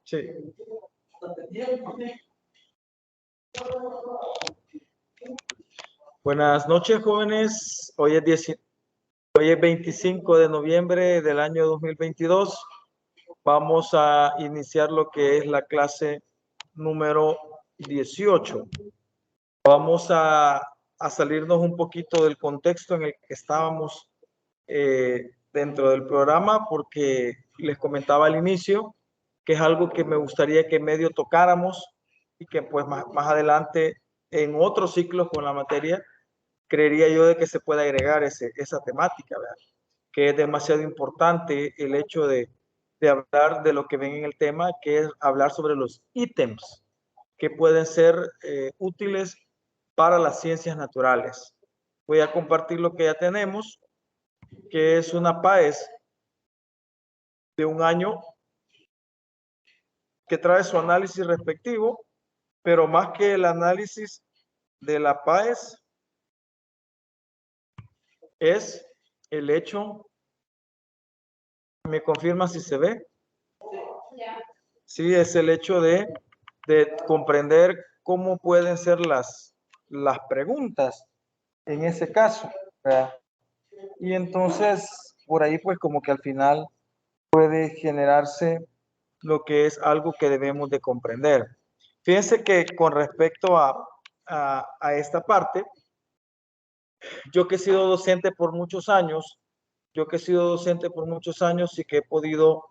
Sí. Buenas noches, jóvenes. Hoy es 25 de noviembre del año 2022. Vamos a iniciar lo que es la clase número 18. Vamos a salirnos un poquito del contexto en el que estábamos dentro del programa, porque les comentaba al inicio que es algo que me gustaría que medio tocáramos y que pues más adelante en otros ciclos con la materia creería yo de que se pueda agregar esa temática, ¿verdad? Que es demasiado importante el hecho de hablar de lo que ven en el tema, que es hablar sobre los ítems que pueden ser útiles para las ciencias naturales. Voy a compartir lo que ya tenemos, que es una PAES de un año que trae su análisis respectivo, pero más que el análisis de la PAES es el hecho, ¿me confirma si se ve? Sí, es el hecho de comprender cómo pueden ser las preguntas en ese caso, ¿verdad? Y entonces, por ahí pues como que al final puede generarse lo que es algo que debemos de comprender. Fíjense que con respecto a esta parte, yo que he sido docente por muchos años, y que he podido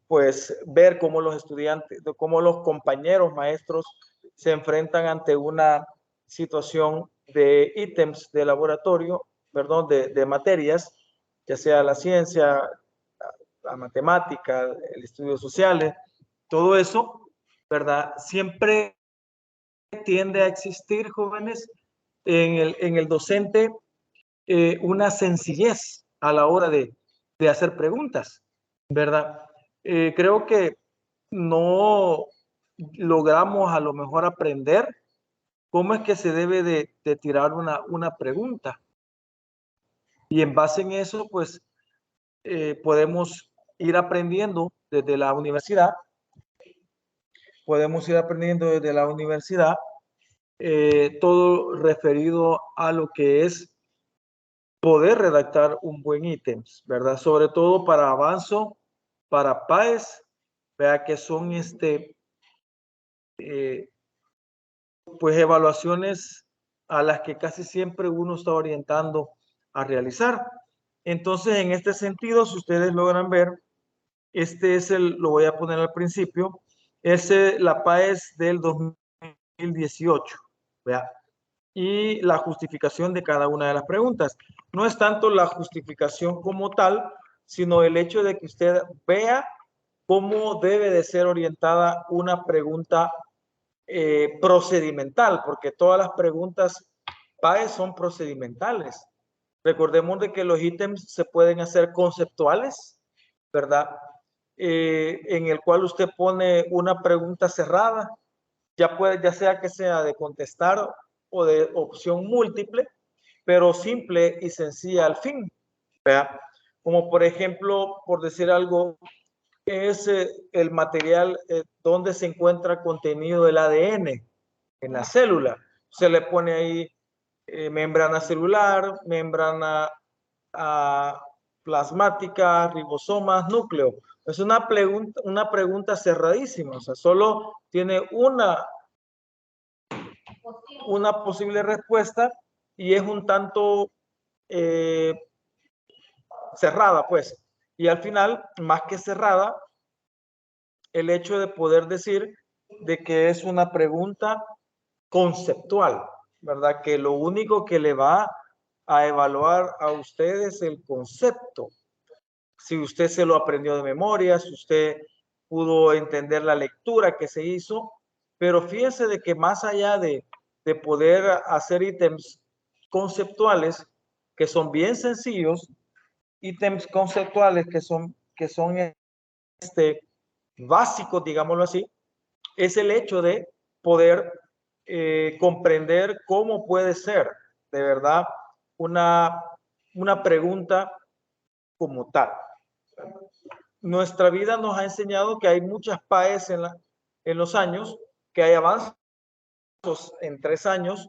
pues ver cómo los estudiantes, cómo los compañeros maestros se enfrentan ante una situación de ítems de laboratorio, perdón, de materias, ya sea la ciencia, la matemática, el estudio sociales, todo eso, ¿verdad? Siempre tiende a existir, jóvenes, en el docente una sencillez a la hora de hacer preguntas, ¿verdad? Creo que no logramos a lo mejor aprender cómo es que se debe de tirar una pregunta. Y en base en eso, pues, podemos ir aprendiendo desde la universidad, todo referido a lo que es poder redactar un buen ítem, ¿verdad? Sobre todo para Avanzo, para PAES, vea que son pues evaluaciones a las que casi siempre uno está orientando a realizar. Entonces, en este sentido, si ustedes logran ver, este es lo voy a poner al principio, es la PAES del 2018, ¿vea? Y la justificación de cada una de las preguntas. No es tanto la justificación como tal, sino el hecho de que usted vea cómo debe de ser orientada una pregunta procedimental, porque todas las preguntas PAE son procedimentales. Recordemos de que los ítems se pueden hacer conceptuales, ¿verdad? En el cual usted pone una pregunta cerrada, ya sea que sea de contestar o de opción múltiple, pero simple y sencilla al fin, ¿verdad? Como por ejemplo, por decir algo, es el material donde se encuentra contenido el ADN en la célula. Se le pone ahí membrana celular, membrana plasmática, ribosomas, núcleo. Es una pregunta cerradísima, o sea, solo tiene una posible respuesta y es un tanto cerrada, pues. Y al final, más que cerrada, el hecho de poder decir de que es una pregunta conceptual, ¿verdad? Que lo único que le va a evaluar a usted es el concepto. Si usted se lo aprendió de memoria, si usted pudo entender la lectura que se hizo, pero fíjese de que más allá de poder hacer ítems conceptuales que son bien sencillos, ítems conceptuales que son básicos, digámoslo así, es el hecho de poder comprender cómo puede ser de verdad una pregunta como tal. nuestra vida nos ha enseñado que hay muchas PAEs en los años, que hay avances en 3 años,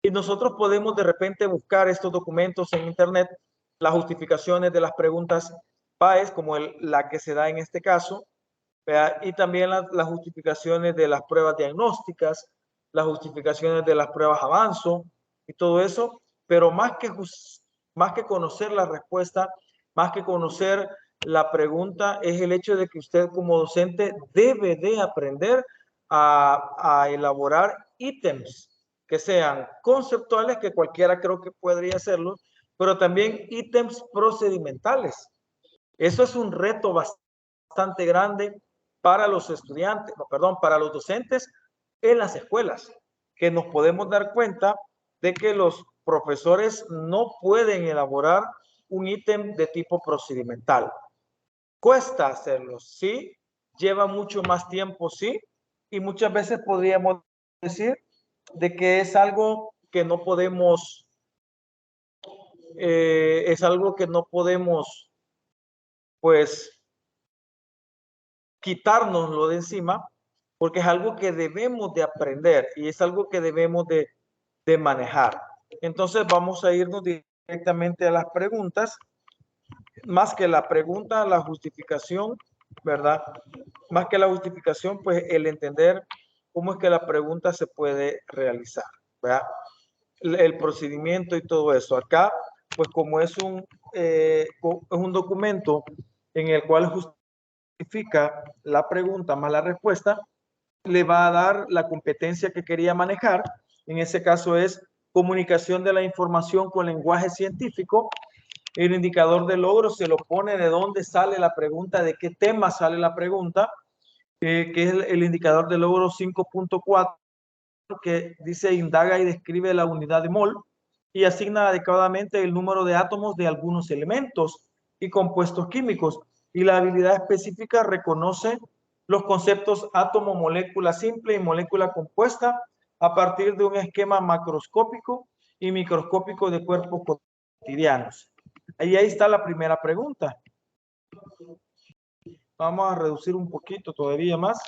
y nosotros podemos de repente buscar estos documentos en internet, las justificaciones de las preguntas PAES, como la que se da en este caso, ¿verdad? Y también las justificaciones de las pruebas diagnósticas, las justificaciones de las pruebas avanzo y todo eso, pero más que conocer la respuesta, más que conocer la pregunta, es el hecho de que usted como docente debe de aprender a elaborar ítems que sean conceptuales, que cualquiera creo que podría hacerlo, pero también ítems procedimentales. Eso es un reto bastante grande para los estudiantes, perdón, para los docentes en las escuelas, que nos podemos dar cuenta de que los profesores no pueden elaborar un ítem de tipo procedimental. Cuesta hacerlo, sí, lleva mucho más tiempo, sí, y muchas veces podríamos decir de que es algo que no podemos, pues, quitárnoslo de encima, porque es algo que debemos de aprender y es algo que debemos de manejar. Entonces vamos a irnos directamente a las preguntas. Más que la pregunta, la justificación, ¿verdad? Más que la justificación, pues el entender cómo es que la pregunta se puede realizar, ¿verdad? El procedimiento y todo eso. Acá, pues como es un documento en el cual justifica la pregunta más la respuesta, le va a dar la competencia que quería manejar. En ese caso es comunicación de la información con lenguaje científico. El indicador de logro se lo pone de dónde sale la pregunta, de qué tema sale la pregunta, que es el indicador de logro 5.4, que dice indaga y describe la unidad de mol y asigna adecuadamente el número de átomos de algunos elementos y compuestos químicos. Y la habilidad específica reconoce los conceptos átomo, molécula simple y molécula compuesta a partir de un esquema macroscópico y microscópico de cuerpos cotidianos. Ahí está la primera pregunta. Vamos a reducir un poquito todavía más.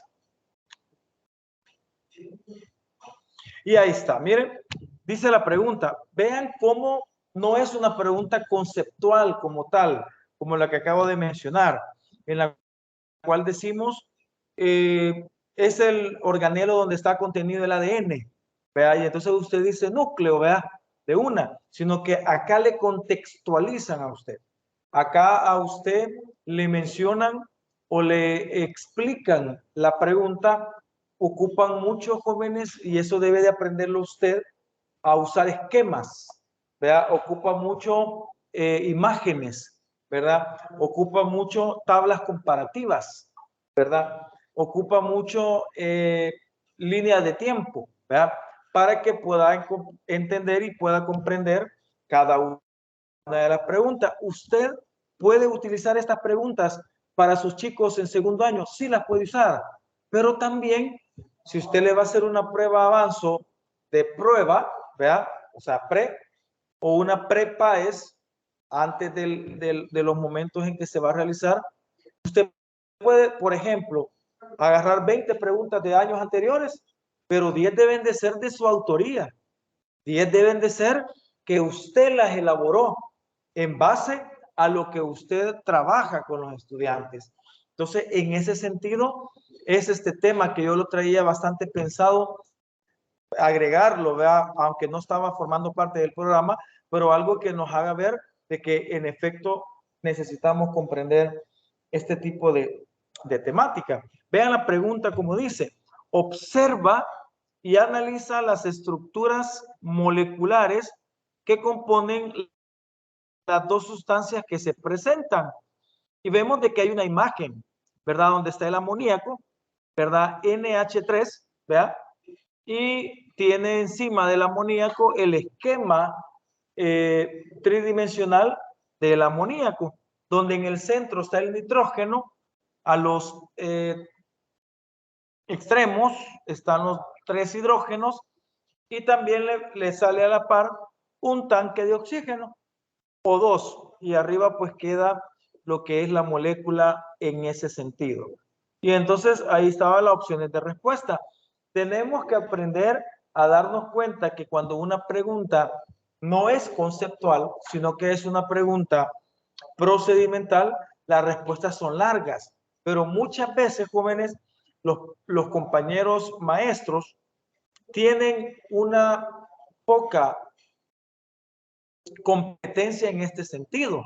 Y ahí está, miren, dice la pregunta. Vean cómo no es una pregunta conceptual como tal, como la que acabo de mencionar, en la cual decimos, es el organelo donde está contenido el ADN, ¿vea? Y entonces usted dice núcleo, ¿vea? De una, sino que acá le contextualizan a usted. Acá a usted le mencionan o le explican la pregunta. Ocupan muchos jóvenes y eso debe de aprenderlo usted a usar esquemas, ¿verdad? Ocupa mucho imágenes, ¿verdad? Ocupa mucho tablas comparativas, ¿verdad? Ocupa mucho líneas de tiempo, ¿verdad? Para que pueda entender y pueda comprender cada una de las preguntas. Usted puede utilizar estas preguntas para sus chicos en segundo año, sí las puede usar, pero también si usted le va a hacer una prueba avanzo de prueba, ¿verdad? O sea, o una pre-PAES antes de los momentos en que se va a realizar, usted puede, por ejemplo, agarrar 20 preguntas de años anteriores, pero 10 deben de ser de su autoría. 10 deben de ser que usted las elaboró en base a lo que usted trabaja con los estudiantes. Entonces, en ese sentido, es este tema que yo lo traía bastante pensado agregarlo, ¿verdad? Aunque no estaba formando parte del programa, pero algo que nos haga ver de que en efecto necesitamos comprender este tipo de temática. Vean la pregunta como dice, observa y analiza las estructuras moleculares que componen las dos sustancias que se presentan. Y vemos de que hay una imagen, ¿verdad? Donde está el amoníaco, ¿verdad? NH3, ¿verdad? Y tiene encima del amoníaco el esquema tridimensional del amoníaco, donde en el centro está el nitrógeno, a los extremos están los 3 hidrógenos y también le sale a la par un tanque de oxígeno o 2 y arriba pues queda lo que es la molécula en ese sentido. Y entonces ahí estaban las opciones de respuesta. Tenemos que aprender a darnos cuenta que cuando una pregunta no es conceptual, sino que es una pregunta procedimental, las respuestas son largas. Pero muchas veces, jóvenes, los compañeros maestros tienen una poca competencia en este sentido.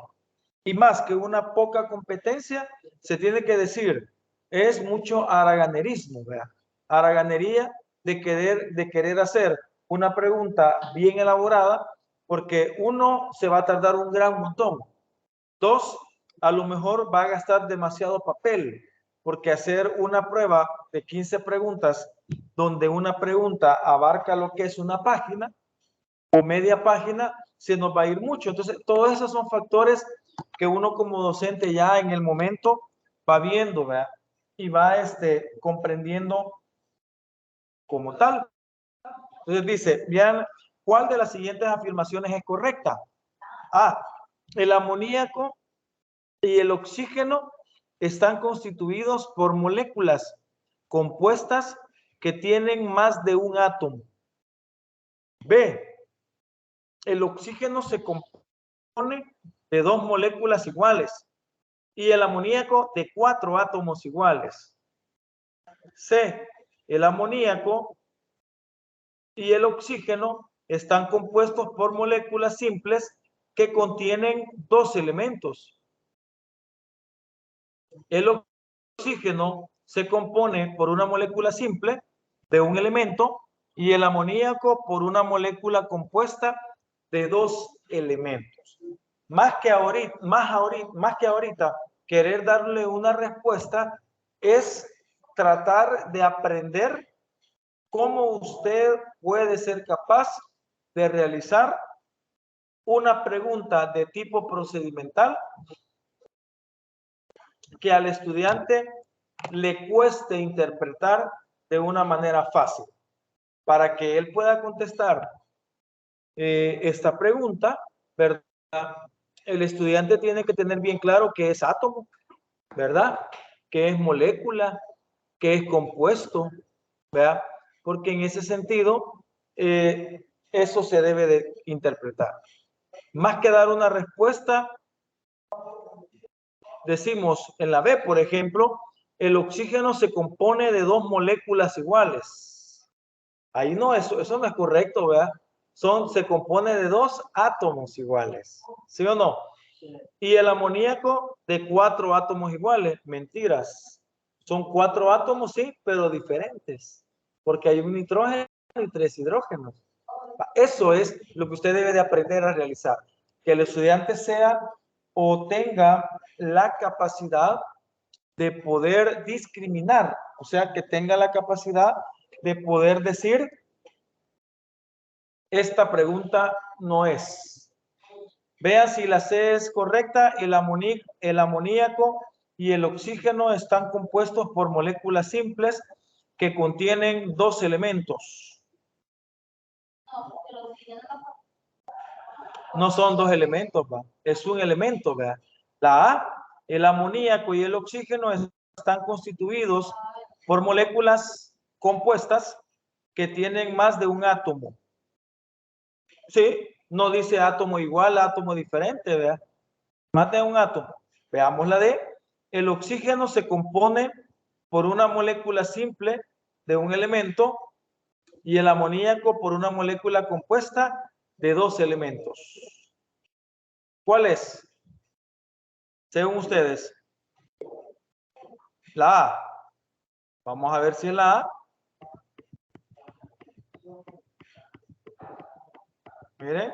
Y más que una poca competencia, se tiene que decir, es mucho haraganerismo, ¿verdad? Haraganería de querer hacer una pregunta bien elaborada, porque uno, se va a tardar un gran montón. Dos, a lo mejor va a gastar demasiado papel, porque hacer una prueba de 15 preguntas, donde una pregunta abarca lo que es una página o media página, se nos va a ir mucho. Entonces, todos esos son factores que uno como docente ya en el momento va viendo, ¿verdad? Y va comprendiendo como tal. Entonces dice, vean, ¿cuál de las siguientes afirmaciones es correcta? A, el amoníaco y el oxígeno están constituidos por moléculas compuestas que tienen más de un átomo. B, el oxígeno se compone de 2 moléculas iguales y el amoníaco de 4 átomos iguales. C, el amoníaco y el oxígeno están compuestos por moléculas simples que contienen 2 elementos. El oxígeno se compone por una molécula simple de un elemento y el amoníaco por una molécula compuesta de 2 elementos. Más que ahorita querer darle una respuesta es tratar de aprender cómo usted puede ser capaz de realizar una pregunta de tipo procedimental que al estudiante le cueste interpretar de una manera fácil. Para que él pueda contestar esta pregunta, ¿verdad? El estudiante tiene que tener bien claro qué es átomo, ¿verdad? Qué es molécula, qué es compuesto, ¿verdad? Porque en ese sentido, eso se debe de interpretar. Más que dar una respuesta, decimos en la B, por ejemplo, el oxígeno se compone de 2 moléculas iguales. Ahí no, eso no es correcto, ¿verdad? Se compone de 2 átomos iguales, ¿sí o no? Y el amoníaco de 4 átomos iguales. Mentiras. Son 4 átomos, sí, pero diferentes. Porque hay un nitrógeno y 3 hidrógenos. Eso es lo que usted debe de aprender a realizar. Que el estudiante sea o tenga la capacidad de poder discriminar. O sea, que tenga la capacidad de poder decir, esta pregunta no es. Vea si la C es correcta. El amoníaco y el oxígeno están compuestos por moléculas simples que contienen 2 elementos. No son 2 elementos, ¿va? Es un elemento, ¿va? La A, el amoníaco y el oxígeno están constituidos por moléculas compuestas que tienen más de un átomo. Sí, no dice átomo igual, átomo diferente, ¿verdad? Más de un átomo. Veamos la D. El oxígeno se compone por una molécula simple de un elemento y el amoníaco por una molécula compuesta de 2 elementos. ¿Cuál es? Según ustedes. La A. Vamos a ver si es la A. Miren.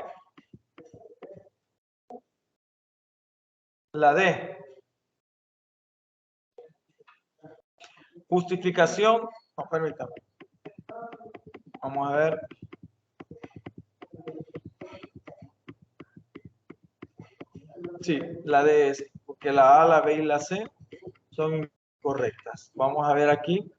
La D. Justificación. No, permítame. Vamos a ver. Sí, la D es, porque la A, la B y la C son correctas. Vamos a ver aquí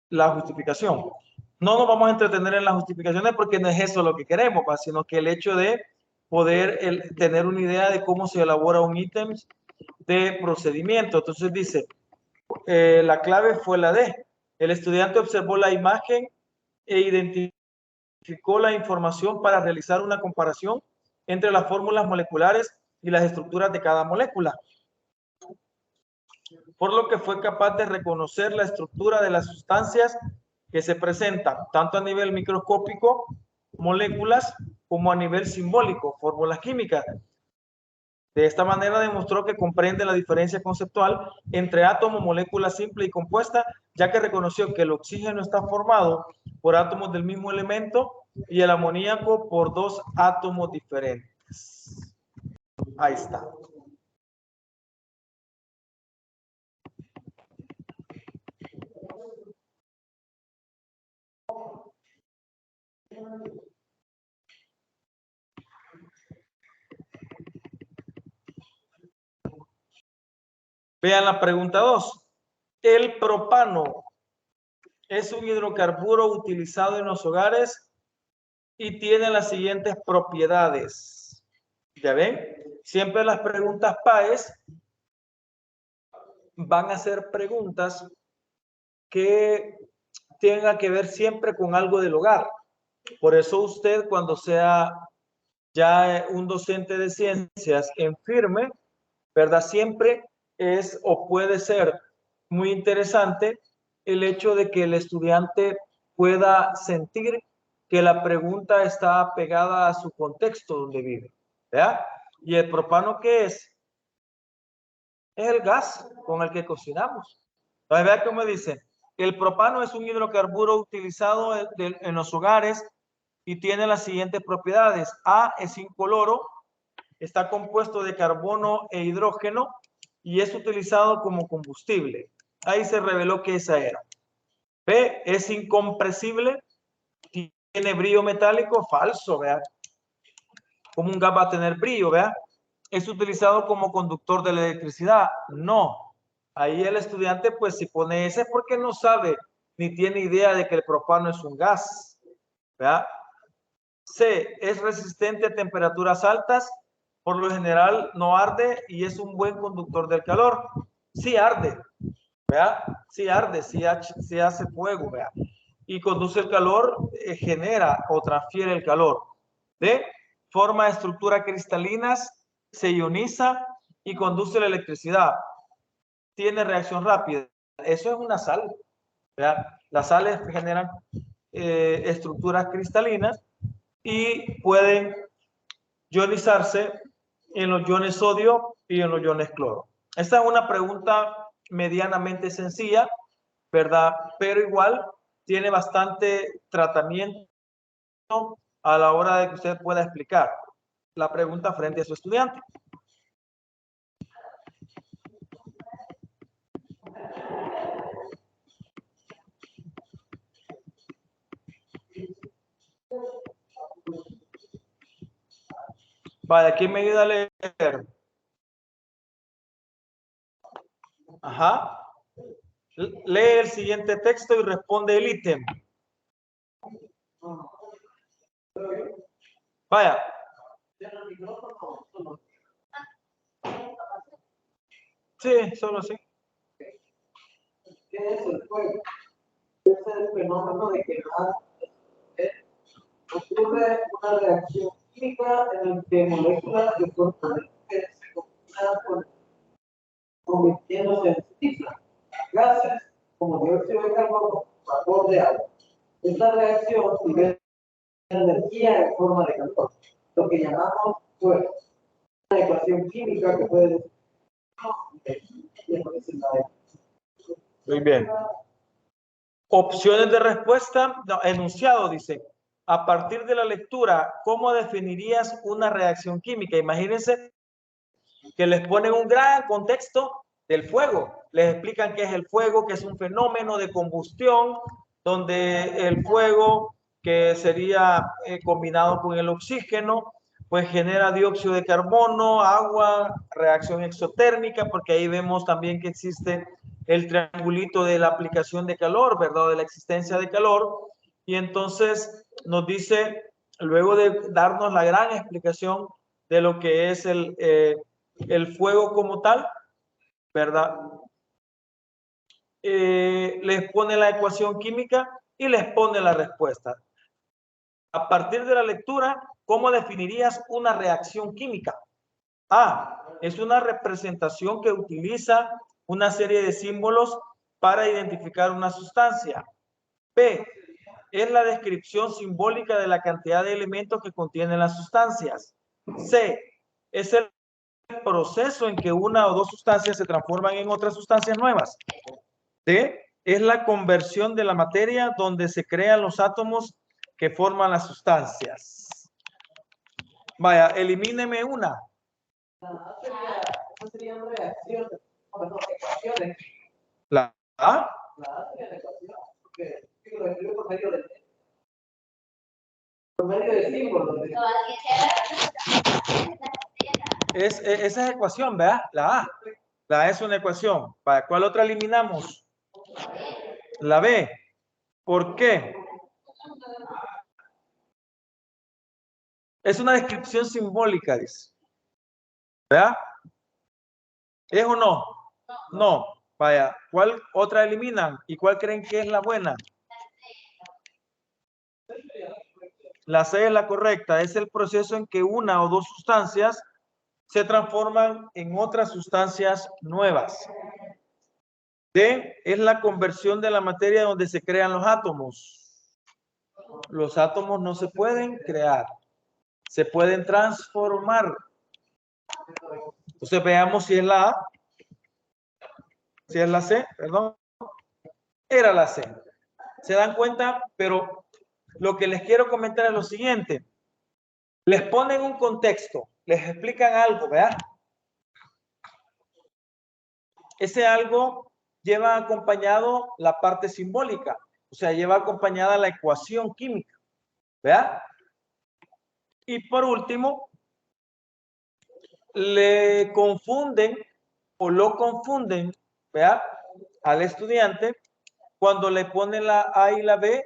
la justificación. No nos vamos a entretener en las justificaciones porque no es eso lo que queremos, sino que el hecho de poder tener una idea de cómo se elabora un ítem de procedimiento. Entonces dice, la clave fue la D. El estudiante observó la imagen e identificó la información para realizar una comparación entre las fórmulas moleculares y las estructuras de cada molécula, por lo que fue capaz de reconocer la estructura de las sustancias que se presentan, tanto a nivel microscópico, moléculas, como a nivel simbólico, fórmulas químicas. De esta manera demostró que comprende la diferencia conceptual entre átomo, molécula simple y compuesta, ya que reconoció que el oxígeno está formado por átomos del mismo elemento y el amoníaco por dos átomos diferentes. Ahí está. Vean la pregunta 2. El propano es un hidrocarburo utilizado en los hogares y tiene las siguientes propiedades. ¿Ya ven? Siempre las preguntas PAES van a ser preguntas que tengan que ver siempre con algo del hogar. Por eso usted, cuando sea ya un docente de ciencias en firme, ¿verdad? Siempre es o puede ser muy interesante el hecho de que el estudiante pueda sentir que la pregunta está pegada a su contexto donde vive, ¿verdad? ¿Y el propano qué es? Es el gas con el que cocinamos. Entonces, vean cómo dice, el propano es un hidrocarburo utilizado en los hogares y tiene las siguientes propiedades. A, es incoloro, está compuesto de carbono e hidrógeno y es utilizado como combustible. Ahí se reveló que esa era. B, es incompresible, tiene brillo metálico, falso, ¿verdad? ¿Cómo un gas va a tener brillo, ¿verdad? ¿Es utilizado como conductor de la electricidad? No. Ahí el estudiante, pues, si pone ese es porque no sabe ni tiene idea de que el propano es un gas, ¿verdad? C, es resistente a temperaturas altas, por lo general no arde y es un buen conductor del calor. Sí arde, ¿verdad? Sí arde, sí hace fuego, ¿verdad? Y conduce el calor, genera o transfiere el calor. D, forma estructuras cristalinas, se ioniza y conduce la electricidad. Tiene reacción rápida. Eso es una sal, ¿verdad? Las sales generan estructuras cristalinas y pueden ionizarse en los iones sodio y en los iones cloro. Esta es una pregunta medianamente sencilla, ¿verdad? Pero igual tiene bastante tratamiento a la hora de que usted pueda explicar la pregunta frente a su estudiante. Vaya, ¿quién me ayuda a leer? Ajá. Lee el siguiente texto y responde el ítem. Vaya. Sí, solo sí. ¿Qué es el fuego? Es el fenómeno de que ocurre una reacción química en la que moléculas de forma se combinan convirtiéndose en cifras, gases como dióxido de carbono, vapor de agua. Esta reacción libera energía en forma de calor, lo que llamamos fuego. Una ecuación química que puede decir muy bien. Opciones de respuesta, no, enunciado dice, a partir de la lectura, ¿cómo definirías una reacción química? Imagínense que les ponen un gran contexto del fuego. Les explican qué es el fuego, que es un fenómeno de combustión, donde el fuego, que sería combinado con el oxígeno, pues genera dióxido de carbono, agua, reacción exotérmica, porque ahí vemos también que existe el triangulito de la aplicación de calor, ¿verdad? De la existencia de calor. Y entonces nos dice, luego de darnos la gran explicación de lo que es el fuego como tal, ¿verdad? Les pone la ecuación química y les pone la respuesta. A partir de la lectura, ¿cómo definirías una reacción química? A, es una representación que utiliza una serie de símbolos para identificar una sustancia. B, es la descripción simbólica de la cantidad de elementos que contienen las sustancias. C, es el proceso en que una o dos sustancias se transforman en otras sustancias nuevas. D, es la conversión de la materia donde se crean los átomos que forman las sustancias. Vaya, elimíneme una. Serían reacciones, no, ecuaciones. La A. La A sería la ecuación, porque lo escribo por medio de símbolos. Esa es ecuación, ¿verdad? La A. La A es una ecuación. ¿Para cuál otra eliminamos? La B. ¿Por qué? Es una descripción simbólica, dice. ¿Verdad? ¿Es o no? No. Vaya, ¿cuál otra eliminan? ¿Y cuál creen que es la buena? La C es la correcta. Es el proceso en que una o dos sustancias se transforman en otras sustancias nuevas. D es la conversión de la materia donde se crean los átomos. Los átomos no se pueden crear, se pueden transformar. Entonces veamos si es la A, si es la C, perdón. Era la C. ¿Se dan cuenta? Pero lo que les quiero comentar es lo siguiente. Les ponen un contexto, les explican algo, ¿verdad? Ese algo lleva acompañado la parte simbólica, o sea, lleva acompañada la ecuación química, ¿verdad? Y por último, le confunden o lo confunden, ¿verdad? Al estudiante cuando le pone la A y la B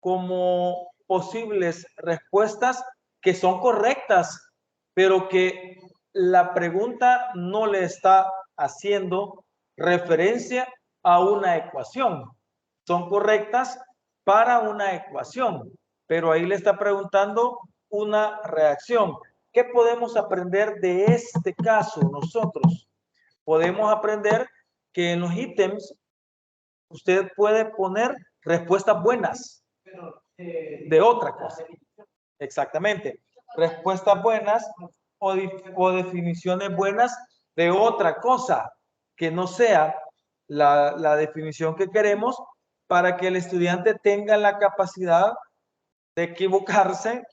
como posibles respuestas que son correctas, pero que la pregunta no le está haciendo referencia a una ecuación. Son correctas para una ecuación, pero ahí le está preguntando una reacción. ¿Qué podemos aprender de este caso nosotros? Podemos aprender que en los ítems usted puede poner respuestas buenas de otra cosa. Exactamente. Respuestas buenas o definiciones buenas de otra cosa que no sea la definición que queremos para que el estudiante tenga la capacidad de equivocarse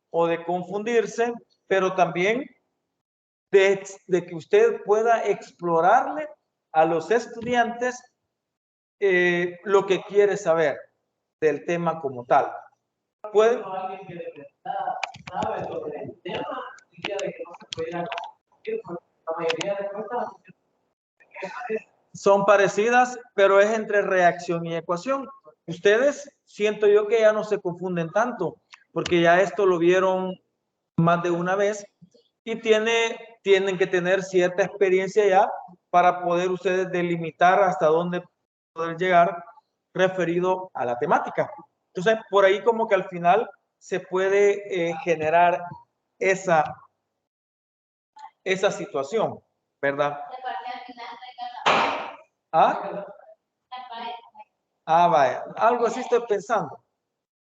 o de confundirse, pero también de que usted pueda explorarle a los estudiantes lo que quiere saber del tema como tal. Puede alguien que de verdad sabe sobre el tema y que no se pudiera confundir, porque la mayoría de cosas son parecidas, pero es entre reacción y ecuación. Ustedes siento yo que ya no se confunden tanto, porque ya esto lo vieron más de una vez y tienen que tener cierta experiencia ya para poder ustedes delimitar hasta dónde poder llegar referido a la temática. Entonces, por ahí como que al final se puede generar esa situación, ¿verdad? ¿Ah? Vaya, algo así estoy pensando.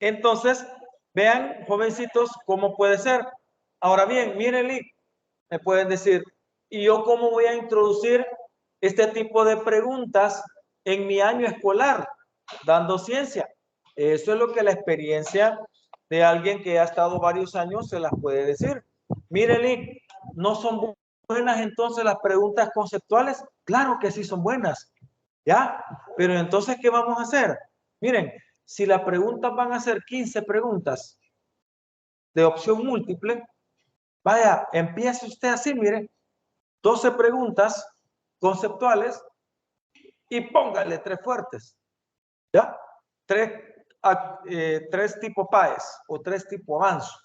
Entonces, vean, jovencitos, cómo puede ser. Ahora bien, miren, me pueden decir, ¿y yo cómo voy a introducir este tipo de preguntas en mi año escolar, dando ciencia? Eso es lo que la experiencia de alguien que ha estado varios años se las puede decir. Miren, ¿no son buenas entonces las preguntas conceptuales? Claro que sí son buenas, ¿ya? Pero entonces, ¿qué vamos a hacer? Miren, si las preguntas van a ser 15 preguntas de opción múltiple, vaya, empiece usted así, miren, 12 preguntas conceptuales y póngale 3 fuertes, ¿ya? 3 tipo PAES o 3 tipo avanzo,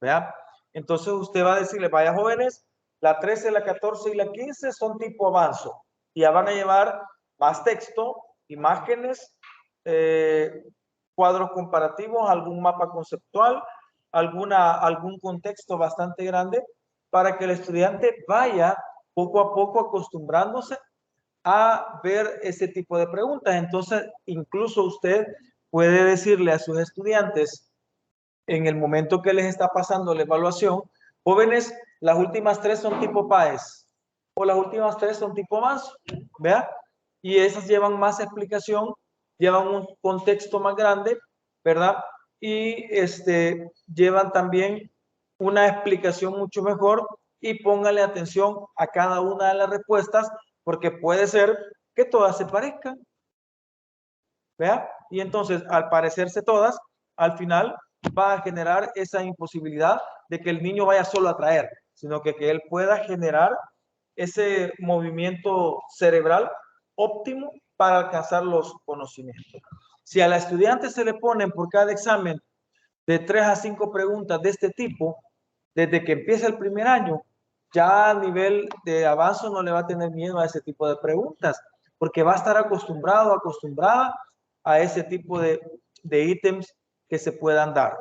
¿ya? Entonces usted va a decirle, vaya jóvenes, La 13, la 14 y la 15 son tipo avanzo. Y ya van a llevar más texto, imágenes, cuadros comparativos, algún mapa conceptual, algún contexto bastante grande para que el estudiante vaya poco a poco acostumbrándose a ver ese tipo de preguntas. Entonces, incluso usted puede decirle a sus estudiantes en el momento que les está pasando la evaluación, jóvenes, las últimas 3 son tipo PAES o las últimas 3 son tipo avanzo, ¿vea? Y esas llevan más explicación, llevan un contexto más grande, ¿verdad? Y llevan también una explicación mucho mejor y póngale atención a cada una de las respuestas porque puede ser que todas se parezcan, ¿vea? Y entonces, al parecerse todas, al final va a generar esa imposibilidad de que el niño vaya solo a traer, sino que él pueda generar ese movimiento cerebral óptimo para alcanzar los conocimientos. Si a la estudiante se le ponen por cada examen de 3 a 5 preguntas de este tipo, desde que empieza el primer año, ya a nivel de avance no le va a tener miedo a ese tipo de preguntas, porque va a estar acostumbrado, acostumbrada a ese tipo de ítems que se puedan dar.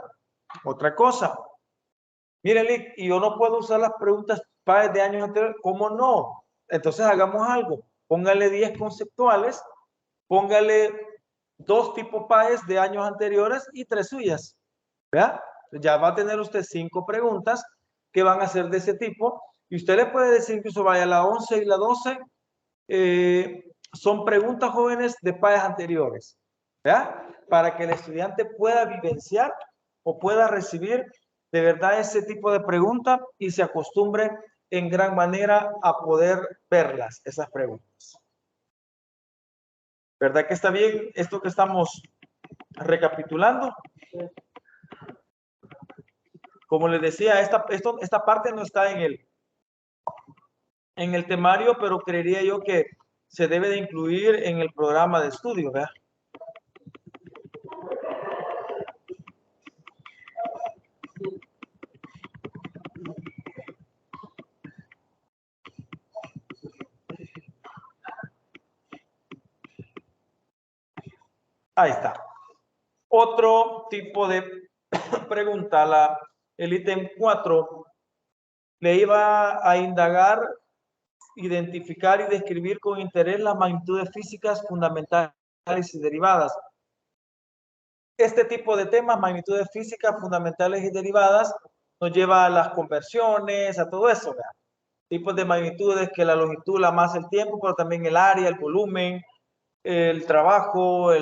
Otra cosa, mire, Lick, y yo no puedo usar las preguntas PAES de años anteriores, ¿cómo no? Entonces hagamos algo, póngale 10 conceptuales, póngale 2 tipos PAES de años anteriores y 3 suyas. ¿Vea? Ya va a tener usted 5 preguntas que van a ser de ese tipo y usted le puede decir incluso vaya la 11 y la 12 son preguntas jóvenes de PAES anteriores, ¿vea? Para que el estudiante pueda vivenciar o pueda recibir de verdad ese tipo de preguntas y se acostumbre en gran manera a poder verlas, esas preguntas. ¿Verdad que está bien esto que estamos recapitulando? Como les decía, esta parte no está en el temario, pero creería yo que se debe de incluir en el programa de estudio, ¿verdad? Ahí está. Otro tipo de pregunta, el ítem 4, le iba a indagar, identificar y describir con interés las magnitudes físicas fundamentales y derivadas. Este tipo de temas, magnitudes físicas fundamentales y derivadas, nos lleva a las conversiones, a todo eso, ¿verdad? Tipos de magnitudes que la longitud, la masa, el tiempo, pero también el área, el volumen, el trabajo,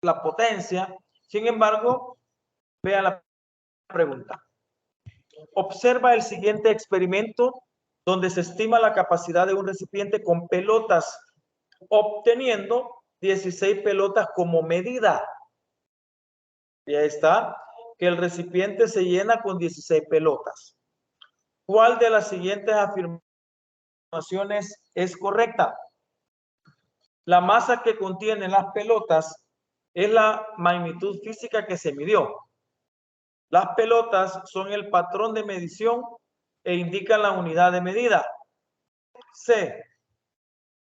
la potencia. Sin embargo, vean la pregunta. Observa el siguiente experimento donde se estima la capacidad de un recipiente con pelotas, obteniendo 16 pelotas como medida. Y ahí está, que el recipiente se llena con 16 pelotas. ¿Cuál de las siguientes afirmaciones es correcta? La masa que contienen las pelotas es la magnitud física que se midió. Las pelotas son el patrón de medición e indican la unidad de medida. C.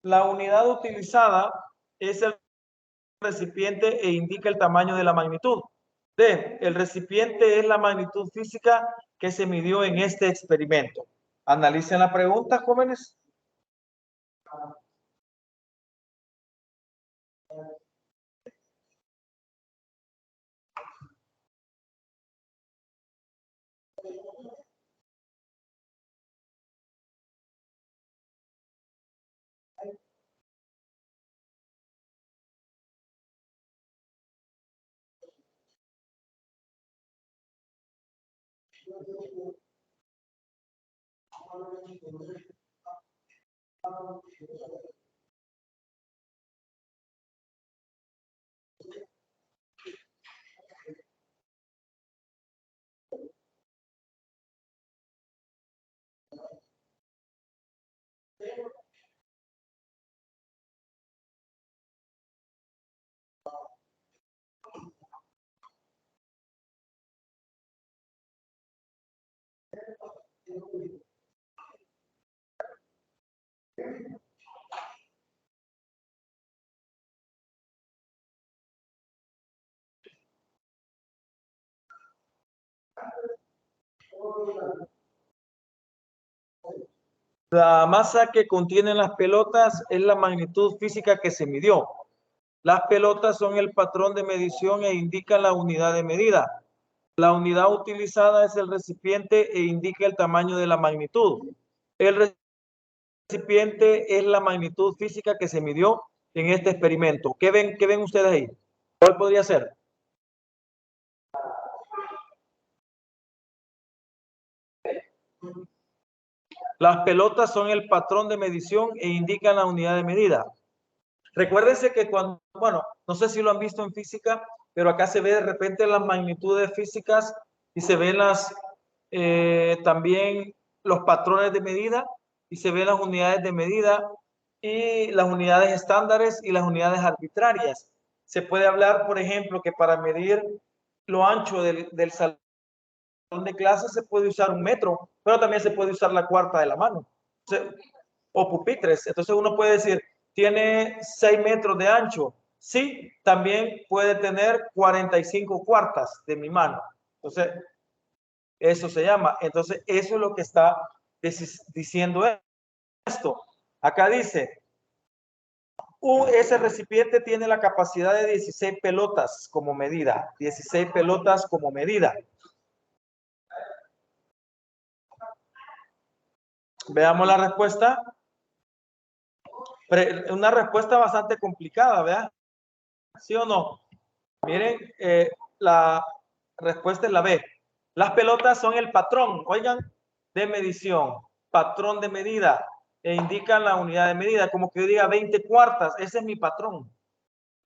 La unidad utilizada es el recipiente e indica el tamaño de la magnitud. D. El recipiente es la magnitud física que se midió en este experimento. Analicen la pregunta, jóvenes. La masa que contienen las pelotas es la magnitud física que se midió. Las pelotas son el patrón de medición e indican la unidad de medida. La unidad utilizada es el recipiente e indica el tamaño de la magnitud. El recipiente es la magnitud física que se midió en este experimento. ¿Qué ven ustedes ahí? ¿Cuál podría ser? Las pelotas son el patrón de medición e indican la unidad de medida. Recuérdense que cuando, bueno, no sé si lo han visto en física, pero acá se ve de repente las magnitudes físicas y se ven también los patrones de medida y se ven las unidades de medida y las unidades estándares y las unidades arbitrarias. Se puede hablar, por ejemplo, que para medir lo ancho del salón de clases se puede usar 1 metro, pero también se puede usar la cuarta de la mano. O pupitres. Entonces uno puede decir, tiene 6 metros de ancho. Sí, también puede tener 45 cuartas de mi mano. Entonces, eso se llama. Entonces, eso es lo que está diciendo esto. Acá dice, ese recipiente tiene la capacidad de 16 pelotas como medida. 16 pelotas como medida. Veamos la respuesta. Una respuesta bastante complicada, ¿verdad? ¿Sí o no? Miren, la respuesta es la B. Las pelotas son el patrón, oigan, de medición, patrón de medida, e indican la unidad de medida. Como que yo diga 20 cuartas, ese es mi patrón.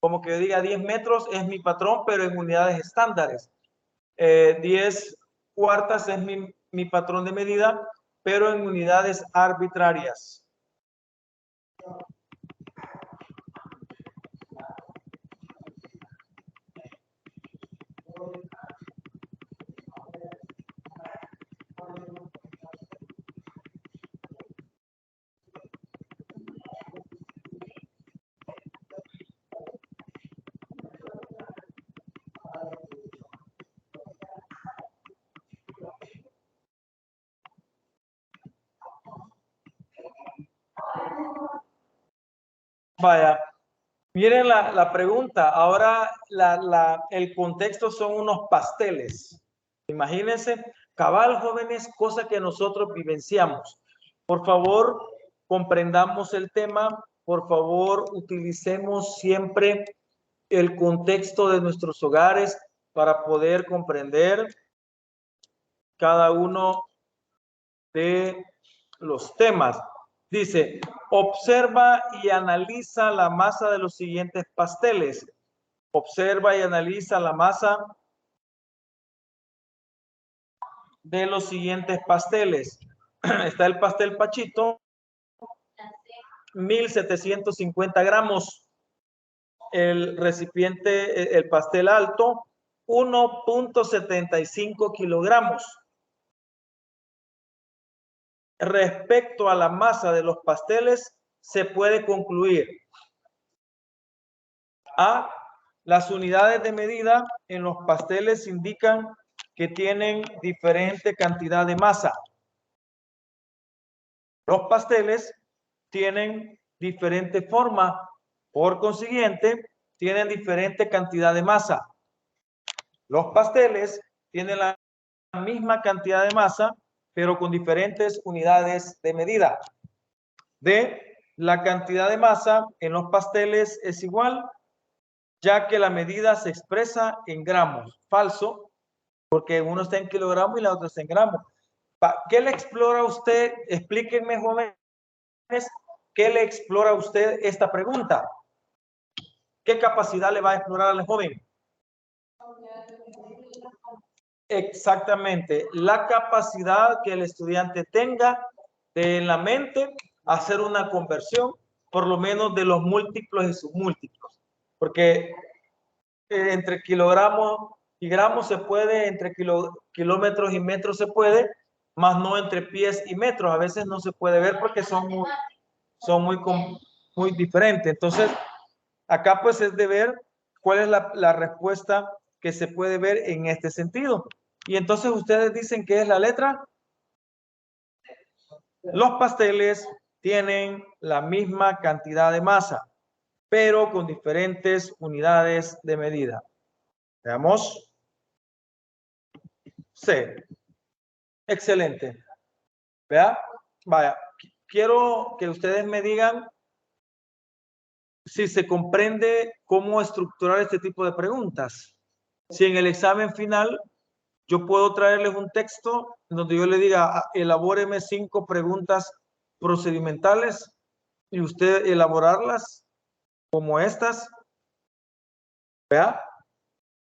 Como que yo diga 10 metros es mi patrón, pero en unidades estándares. 10 cuartas es mi patrón de medida, pero en unidades arbitrarias. Vaya, miren la pregunta. Ahora el contexto son unos pasteles. Imagínense, cabal, jóvenes, cosa que nosotros vivenciamos. Por favor, comprendamos el tema. Por favor, utilicemos siempre el contexto de nuestros hogares para poder comprender cada uno de los temas. Dice, observa y analiza la masa de los siguientes pasteles. Observa y analiza la masa de los siguientes pasteles. Está el pastel Pachito, 1750 gramos. El recipiente, el pastel alto, 1.75 kilogramos. Respecto a la masa de los pasteles, se puede concluir: A, las unidades de medida en los pasteles indican que tienen diferente cantidad de masa. Los pasteles tienen diferente forma, por consiguiente, tienen diferente cantidad de masa. Los pasteles tienen la misma cantidad de masa, pero con diferentes unidades de medida. D, la cantidad de masa en los pasteles es igual, ya que la medida se expresa en gramos. Falso, porque uno está en kilogramos y la otra está en gramos. ¿Qué le explora a usted? Explíquenme, jóvenes, ¿qué le explora a usted esta pregunta? ¿Qué capacidad le va a explorar al joven? Exactamente, la capacidad que el estudiante tenga de en la mente hacer una conversión, por lo menos de los múltiplos y submúltiplos, porque entre kilogramos y gramos se puede, entre kilómetros y metros se puede, más no entre pies y metros. A veces no se puede ver porque son muy diferentes. Entonces, acá pues es de ver cuál es la respuesta que se puede ver en este sentido. Y entonces ustedes dicen que es la letra. Los pasteles tienen la misma cantidad de masa, pero con diferentes unidades de medida. Veamos. C. Excelente. Vea, vaya, quiero que ustedes me digan si se comprende cómo estructurar este tipo de preguntas. Si en el examen final yo puedo traerles un texto donde yo le diga, elabóreme 5 preguntas procedimentales y usted elaborarlas como estas, ¿vea?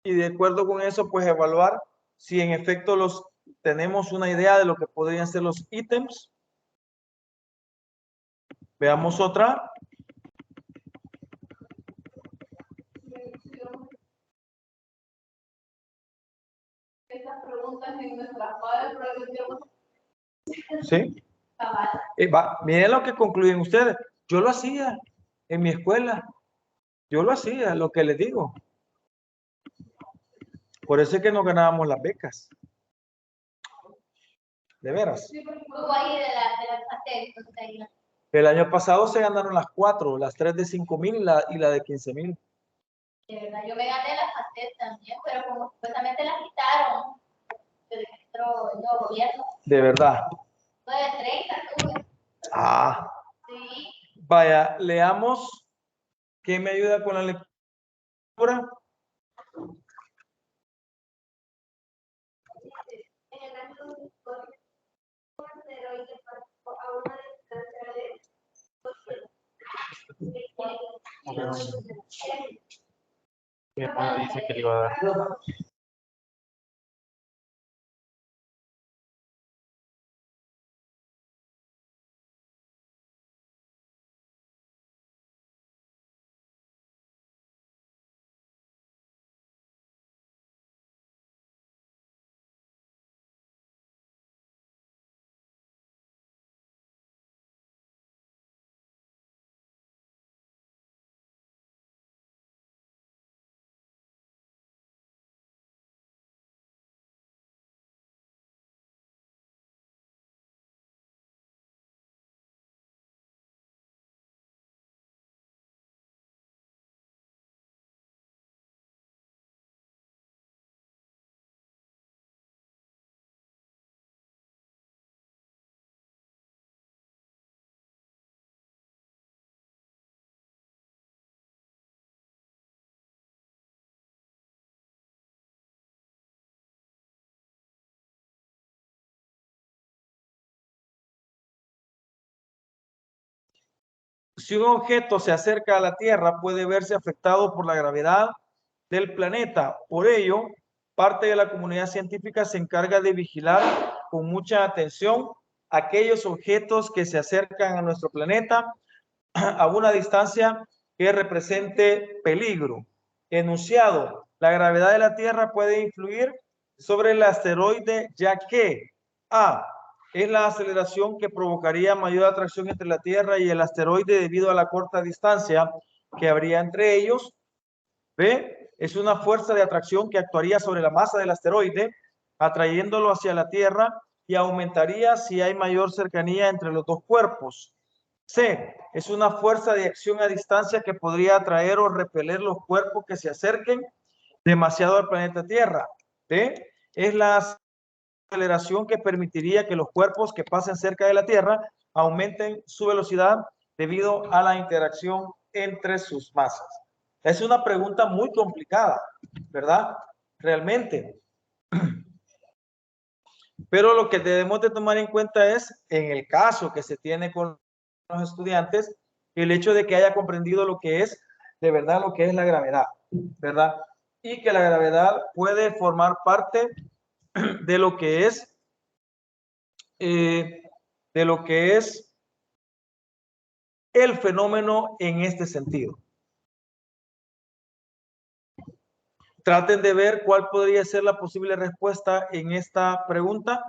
Y de acuerdo con eso, pues evaluar si en efecto tenemos una idea de lo que podrían ser los ítems. Veamos otra. Estas preguntas en nuestra cuadra, ¿Sí? Miren lo que concluyen ustedes. Yo lo hacía en mi escuela. Yo lo hacía, lo que les digo. Por eso es que no ganábamos las becas. De veras. El año pasado se ganaron las 4, las 3 de 5,000 y la de 15,000. De verdad, yo me gané las FATEC también, pero como supuestamente las quitaron desde que entró el nuevo gobierno. De verdad. 930 tuve. Ah. Sí. Vaya, leamos. ¿Quién me ayuda con la lectura? En el año 2004, un asteroide pasó a una distancia de 200. Mi hermano dice que le iba a dar. Si un objeto se acerca a la Tierra, puede verse afectado por la gravedad del planeta. Por ello, parte de la comunidad científica se encarga de vigilar con mucha atención aquellos objetos que se acercan a nuestro planeta a una distancia que represente peligro. Enunciado, la gravedad de la Tierra puede influir sobre el asteroide, ya que A, es la aceleración que provocaría mayor atracción entre la Tierra y el asteroide debido a la corta distancia que habría entre ellos. B, es una fuerza de atracción que actuaría sobre la masa del asteroide, atrayéndolo hacia la Tierra y aumentaría si hay mayor cercanía entre los dos cuerpos. C, es una fuerza de acción a distancia que podría atraer o repeler los cuerpos que se acerquen demasiado al planeta Tierra. D, es la aceleración que permitiría que los cuerpos que pasen cerca de la Tierra aumenten su velocidad debido a la interacción entre sus masas. Es una pregunta muy complicada, ¿verdad? Realmente. Pero lo que debemos de tomar en cuenta es, en el caso que se tiene con los estudiantes, el hecho de que haya comprendido lo que es, de verdad, lo que es la gravedad, ¿verdad? Y que la gravedad puede formar parte de lo que es el fenómeno en este sentido. Traten de ver cuál podría ser la posible respuesta en esta pregunta.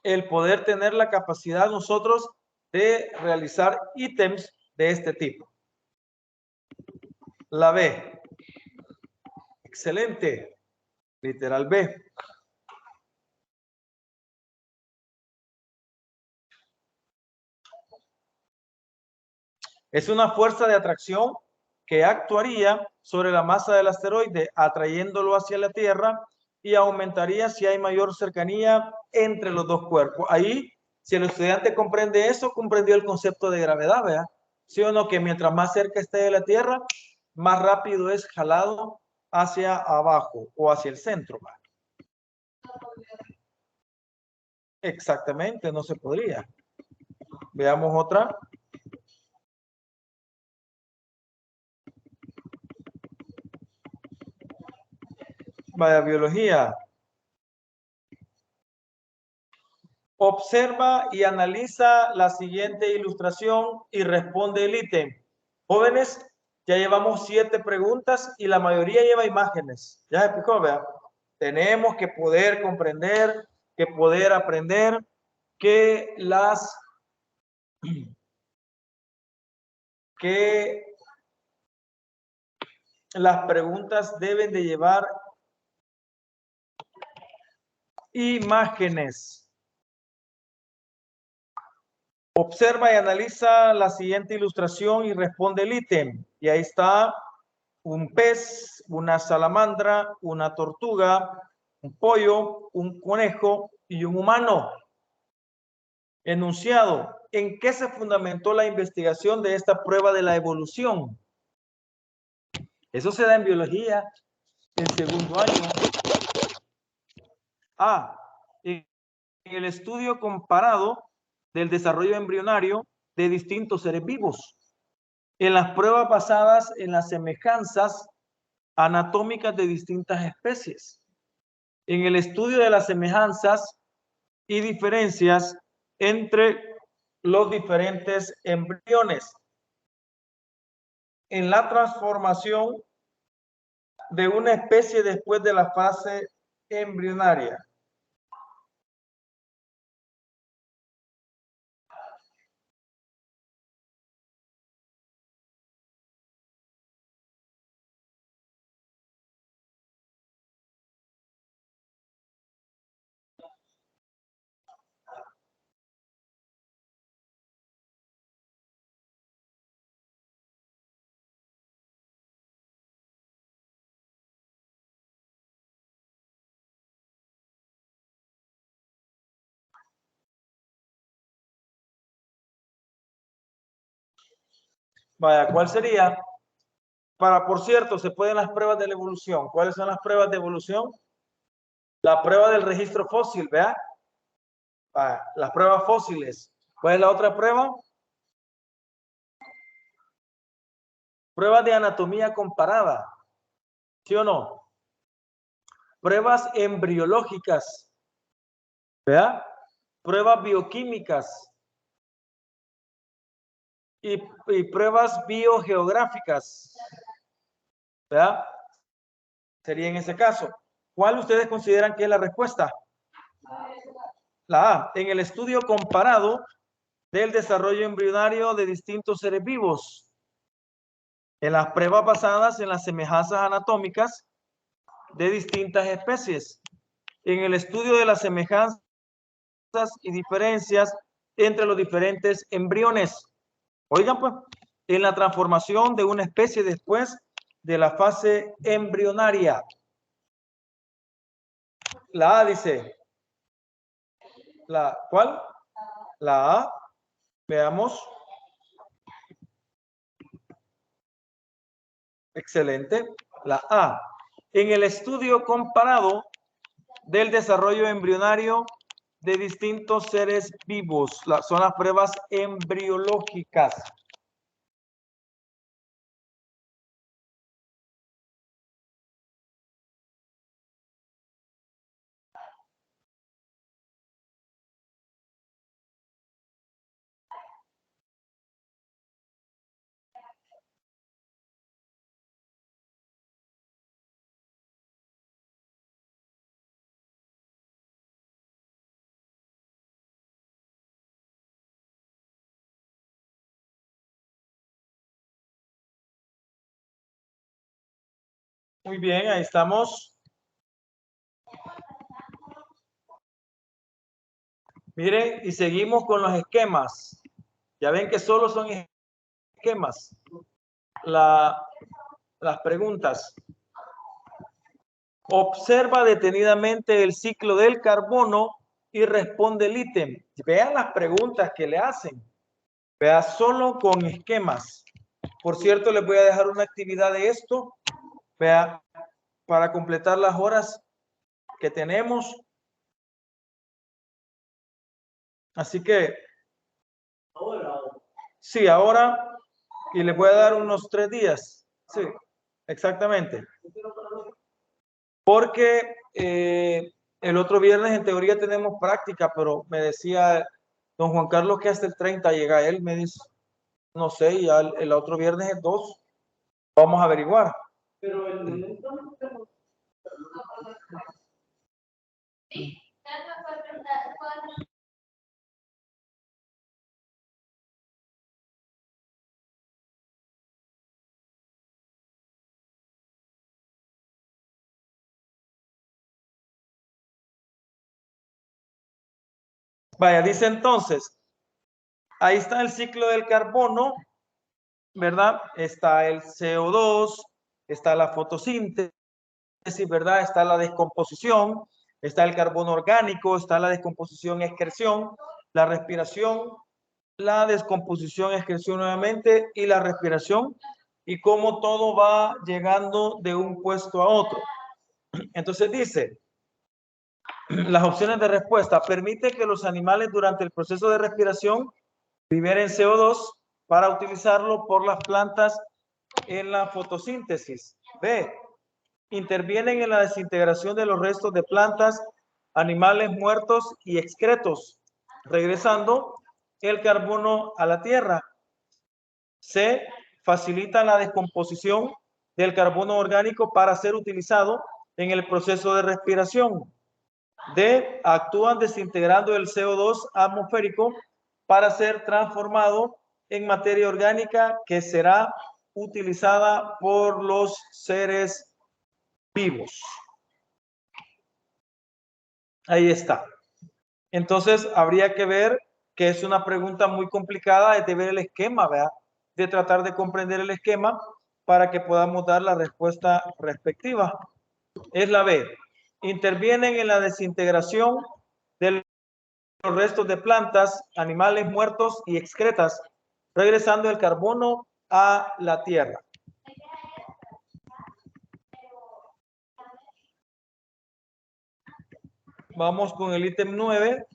el poder tener la capacidad nosotros de realizar ítems de este tipo. La B. Excelente. Literal B. Es una fuerza de atracción que actuaría sobre la masa del asteroide, atrayéndolo hacia la Tierra y aumentaría si hay mayor cercanía entre los dos cuerpos. Ahí, si el estudiante comprende eso, comprendió el concepto de gravedad, ¿verdad? ¿Sí o no? Que mientras más cerca esté de la Tierra, más rápido es jalado hacia abajo o hacia el centro, ¿verdad? Exactamente, no se podría. Veamos otra. Vaya, biología. Observa y analiza la siguiente ilustración y responde el ítem. Jóvenes, ya llevamos 7 preguntas y la mayoría lleva imágenes. ¿Ya se explicó? Vea. Tenemos que poder comprender, que poder aprender que las preguntas deben de llevar imágenes. Observa y analiza la siguiente ilustración y responde el ítem. Y ahí está un pez, una salamandra, una tortuga, un pollo, un conejo y un humano. Enunciado. ¿En qué se fundamentó la investigación de esta prueba de la evolución? Eso se da en biología en segundo año. A. En el estudio comparado del desarrollo embrionario de distintos seres vivos. En las pruebas basadas en las semejanzas anatómicas de distintas especies. En el estudio de las semejanzas y diferencias entre los diferentes embriones. En la transformación de una especie después de la fase embrionaria. Vaya, ¿cuál sería? Por cierto, se pueden las pruebas de la evolución. ¿Cuáles son las pruebas de evolución? La prueba del registro fósil, ¿vea? Las pruebas fósiles. ¿Cuál es la otra prueba? Pruebas de anatomía comparada. ¿Sí o no? Pruebas embriológicas. ¿Vea? Pruebas bioquímicas. Y pruebas biogeográficas. ¿Verdad? Sería en ese caso. ¿Cuál ustedes consideran que es la respuesta? La A. En el estudio comparado del desarrollo embrionario de distintos seres vivos. En las pruebas basadas en las semejanzas anatómicas de distintas especies. En el estudio de las semejanzas y diferencias entre los diferentes embriones. Oigan, pues, en la transformación de una especie después de la fase embrionaria. La A dice. ¿Cuál? La A. Veamos. Excelente. La A. En el estudio comparado del desarrollo embrionario de distintos seres vivos. Son las pruebas embriológicas. Muy bien, ahí estamos. Miren, y seguimos con los esquemas. Ya ven que solo son esquemas. Las preguntas. Observa detenidamente el ciclo del carbono y responde el ítem. Vean las preguntas que le hacen. Vea, solo con esquemas. Por cierto, les voy a dejar una actividad de esto. Vea, para completar las horas que tenemos. Así que, sí, ahora, y les voy a dar unos 3 días. Sí, exactamente. Porque el otro viernes en teoría tenemos práctica, pero me decía don Juan Carlos que hasta el 30 llega él, me dice, no sé, y ya el otro viernes es 2. Vamos a averiguar. Pero Sí, ya me puede preguntar, ¿puedo? Vaya, dice entonces, ahí está el ciclo del carbono, ¿verdad? Está el CO2, está la fotosíntesis, ¿verdad? Está la descomposición, está el carbono orgánico, está la descomposición, excreción, la respiración, la descomposición, excreción nuevamente y la respiración, y cómo todo va llegando de un puesto a otro. Entonces dice, las opciones de respuesta: permite que los animales durante el proceso de respiración liberen CO2 para utilizarlo por las plantas en la fotosíntesis. B, intervienen en la desintegración de los restos de plantas, animales muertos y excretos, regresando el carbono a la tierra. C, facilita la descomposición del carbono orgánico para ser utilizado en el proceso de respiración. D, actúan desintegrando el CO2 atmosférico para ser transformado en materia orgánica que será utilizada por los seres vivos. Ahí está. Entonces, habría que ver, que es una pregunta muy complicada, es de ver el esquema, ¿verdad? De tratar de comprender el esquema para que podamos dar la respuesta respectiva. Es la B. Intervienen en la desintegración de los restos de plantas, animales muertos y excretas, regresando el carbono a la tierra. Vamos con el ítem 9.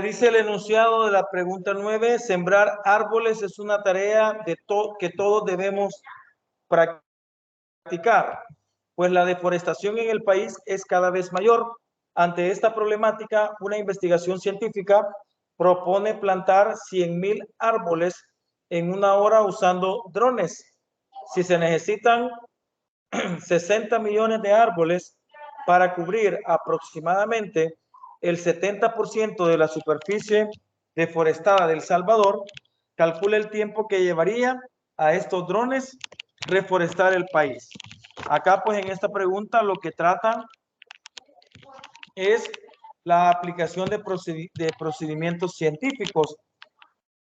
Dice el enunciado de la pregunta 9, sembrar árboles es una tarea que todos debemos practicar, pues la deforestación en el país es cada vez mayor. Ante esta problemática, una investigación científica propone plantar 100,000 árboles en una hora usando drones. Si se necesitan 60 millones de árboles para cubrir aproximadamente el 70% de la superficie deforestada de El Salvador, calcula el tiempo que llevaría a estos drones reforestar el país. Acá, pues, en esta pregunta lo que tratan es la aplicación de procedimientos científicos,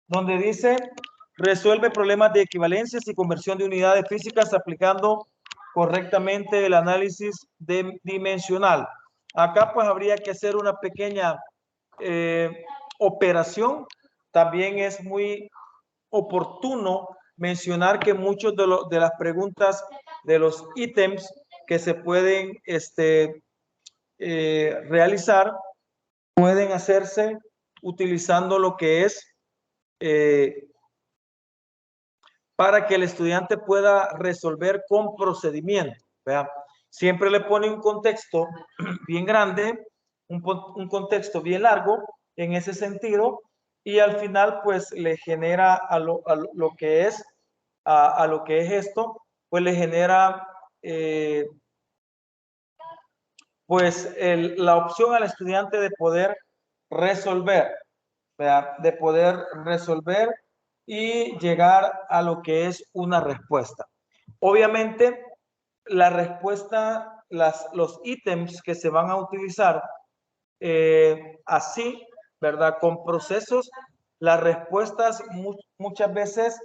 donde dice, resuelve problemas de equivalencias y conversión de unidades físicas aplicando correctamente el análisis dimensional. Acá, pues, habría que hacer una pequeña operación. También es muy oportuno mencionar que muchos de las preguntas de los ítems que se pueden realizar pueden hacerse utilizando lo que es para que el estudiante pueda resolver con procedimiento. ¿Vea? Siempre le pone un contexto bien grande, un contexto bien largo en ese sentido, y al final pues le genera a lo que es esto, pues le genera pues la opción al estudiante de poder resolver, ¿verdad? De poder resolver y llegar a lo que es una respuesta. Obviamente, la respuesta, los ítems que se van a utilizar así, ¿verdad? Con procesos, las respuestas muchas veces,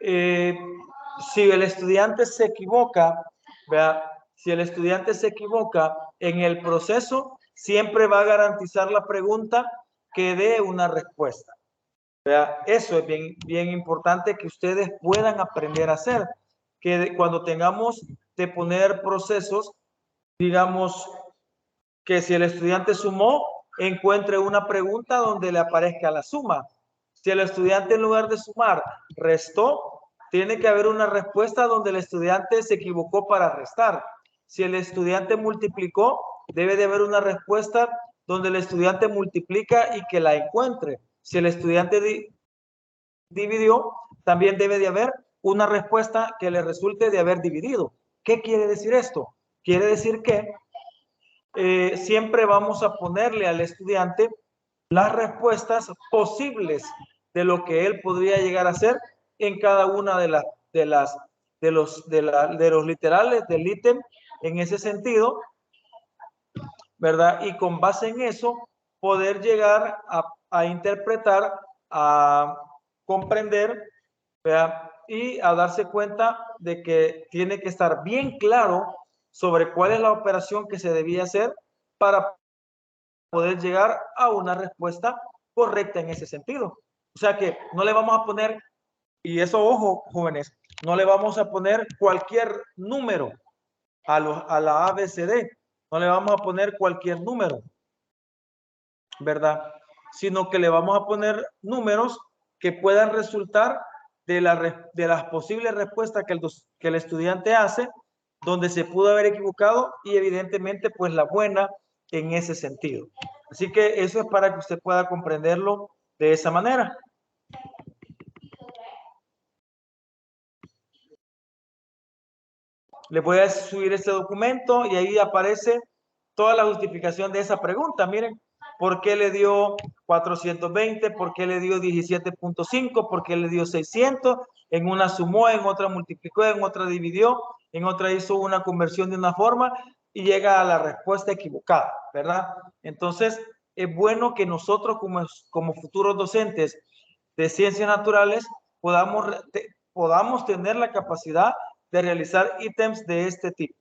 si el estudiante se equivoca, ¿verdad? Si el estudiante se equivoca en el proceso, siempre va a garantizar la pregunta que dé una respuesta. ¿Verdad? Eso es bien importante que ustedes puedan aprender a hacer. Que cuando tengamos de poner procesos, digamos que si el estudiante sumó, encuentre una pregunta donde le aparezca la suma. Si el estudiante en lugar de sumar restó, tiene que haber una respuesta donde el estudiante se equivocó para restar. Si el estudiante multiplicó, debe de haber una respuesta donde el estudiante multiplica y que la encuentre. Si el estudiante dividió, también debe de haber una respuesta que le resulte de haber dividido. ¿Qué quiere decir esto? Quiere decir que siempre vamos a ponerle al estudiante las respuestas posibles de lo que él podría llegar a hacer en cada una de los literales del ítem en ese sentido, ¿verdad? Y con base en eso poder llegar a interpretar, a comprender, ¿verdad? Y a darse cuenta de que tiene que estar bien claro sobre cuál es la operación que se debía hacer para poder llegar a una respuesta correcta en ese sentido. O sea que no le vamos a poner, y eso ojo jóvenes, no le vamos a poner cualquier número a la ABCD, no le vamos a poner cualquier número, ¿verdad? Sino que le vamos a poner números que puedan resultar de las posibles respuestas que el estudiante hace, donde se pudo haber equivocado y evidentemente pues la buena en ese sentido. Así que eso es para que usted pueda comprenderlo de esa manera. Le voy a subir este documento y ahí aparece toda la justificación de esa pregunta. Miren, ¿por qué le dio 420? ¿Por qué le dio 17.5? ¿Por qué le dio 600? En una sumó, en otra multiplicó, en otra dividió, en otra hizo una conversión de una forma y llega a la respuesta equivocada, ¿verdad? Entonces, es bueno que nosotros como futuros docentes de ciencias naturales podamos tener la capacidad de realizar ítems de este tipo.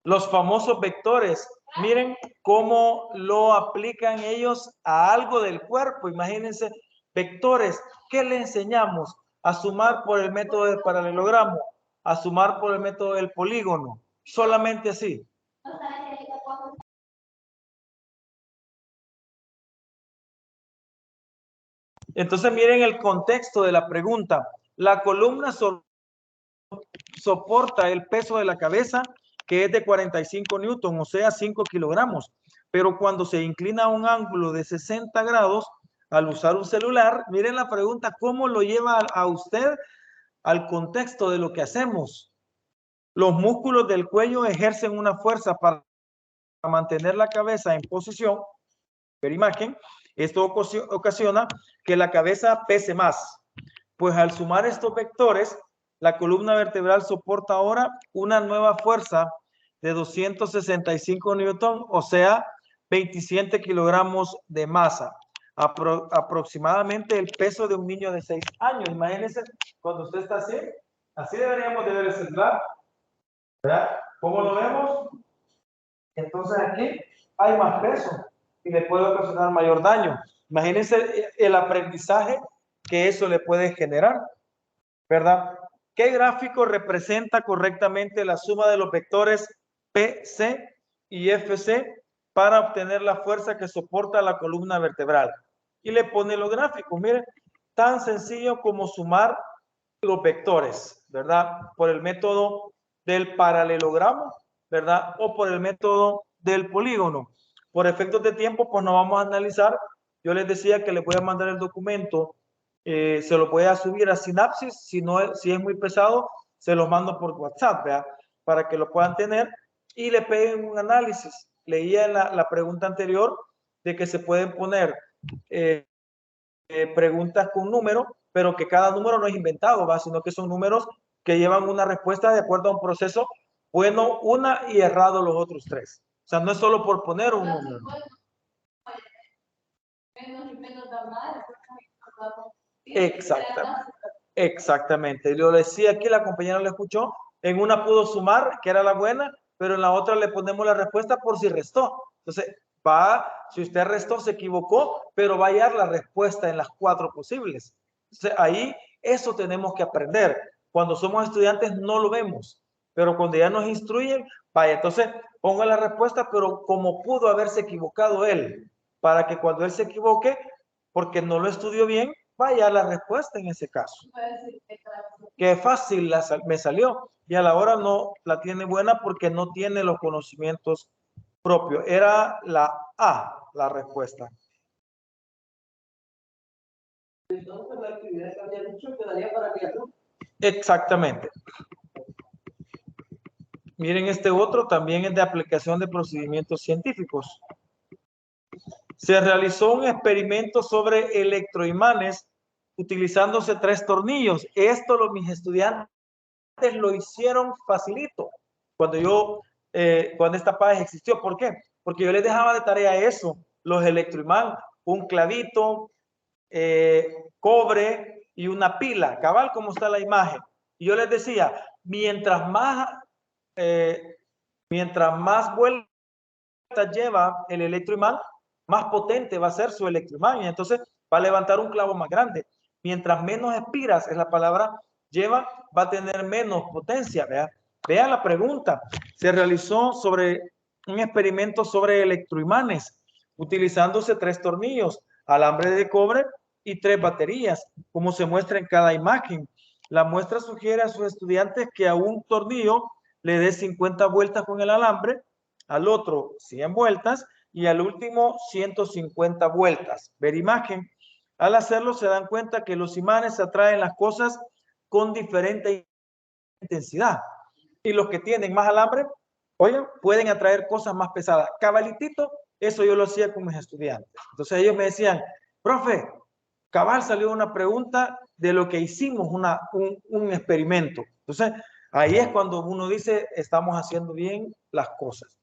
Los famosos vectores, miren cómo lo aplican ellos a algo del cuerpo. Imagínense, vectores, ¿qué le enseñamos? A sumar por el método del paralelogramo, a sumar por el método del polígono, Solamente así. No saben si hay que poner. Entonces miren el contexto de la pregunta. La columna soporta el peso de la cabeza, que es de 45 newton, o sea, 5 kilogramos. Pero cuando se inclina a un ángulo de 60 grados, al usar un celular, miren la pregunta, ¿cómo lo lleva a usted al contexto de lo que hacemos? Los músculos del cuello ejercen una fuerza para mantener la cabeza en posición. Ver imagen. Esto ocasiona que la cabeza pese más. Pues al sumar estos vectores, la columna vertebral soporta ahora una nueva fuerza de 265 newton, o sea, 27 kilogramos de masa. Aproximadamente el peso de un niño de 6 años. Imagínense cuando usted está así. Así deberíamos de ver el celular. ¿Verdad? ¿Cómo lo vemos? Entonces aquí hay más peso y le puede ocasionar mayor daño. Imagínense el aprendizaje que eso le puede generar, ¿verdad? ¿Qué gráfico representa correctamente la suma de los vectores PC y FC para obtener la fuerza que soporta la columna vertebral? Y le pone los gráficos, miren, tan sencillo como sumar los vectores, ¿verdad? Por el método del paralelogramo, ¿verdad? O por el método del polígono. Por efectos de tiempo, pues no vamos a analizar. Yo les decía que les voy a mandar el documento, se lo voy a subir a Synapsis, si es muy pesado, se los mando por WhatsApp, ¿verdad? Para que lo puedan tener y le peguen un análisis. Leía en la pregunta anterior de que se pueden poner preguntas con números, pero que cada número no es inventado, ¿va? Sino que son números que llevan una respuesta de acuerdo a un proceso bueno, una y errado los otros tres. O sea, no es solo por poner un número. Exactamente. Exactamente. Lo decía aquí, la compañera lo escuchó. En una pudo sumar, que era la buena, pero en la otra le ponemos la respuesta por si restó. Entonces, si usted restó, se equivocó, pero va a hallar la respuesta en las 4 posibles. Entonces, ahí eso tenemos que aprender. Cuando somos estudiantes no lo vemos, pero cuando ya nos instruyen, vaya, entonces ponga la respuesta, pero como pudo haberse equivocado él, para que cuando él se equivoque, porque no lo estudió bien, vaya la respuesta en ese caso. Qué fácil me salió y a la hora no la tiene buena porque no tiene los conocimientos propios. Era la A, la respuesta. Entonces la actividad que había dicho quedaría para que tú. Exactamente. Miren, este otro también es de aplicación de procedimientos científicos. Se realizó un experimento sobre electroimanes utilizándose 3 tornillos. Esto mis estudiantes lo hicieron facilito cuando esta página existió. ¿Por qué? Porque yo les dejaba de tarea eso, los electroimanes, un clavito, cobre y una pila, cabal como está la imagen. Y yo les decía, mientras más vueltas lleva el electroimán, más potente va a ser su electroimán y entonces va a levantar un clavo más grande. Mientras menos espiras, es la palabra, lleva, va a tener menos potencia. Vea la pregunta. Se realizó un experimento sobre electroimanes, utilizándose 3 tornillos, alambre de cobre y 3 baterías, como se muestra en cada imagen. La muestra sugiere a sus estudiantes que a un tornillo le dé 50 vueltas con el alambre, al otro 100 vueltas y al último 150 vueltas. Ver imagen. Al hacerlo se dan cuenta que los imanes atraen las cosas con diferente intensidad y los que tienen más alambre, oigan, pueden atraer cosas más pesadas. Cabalitito, eso yo lo hacía con mis estudiantes. Entonces ellos me decían, profe, cabal salió una pregunta de lo que hicimos, un experimento. Entonces ahí es cuando uno dice, estamos haciendo bien las cosas.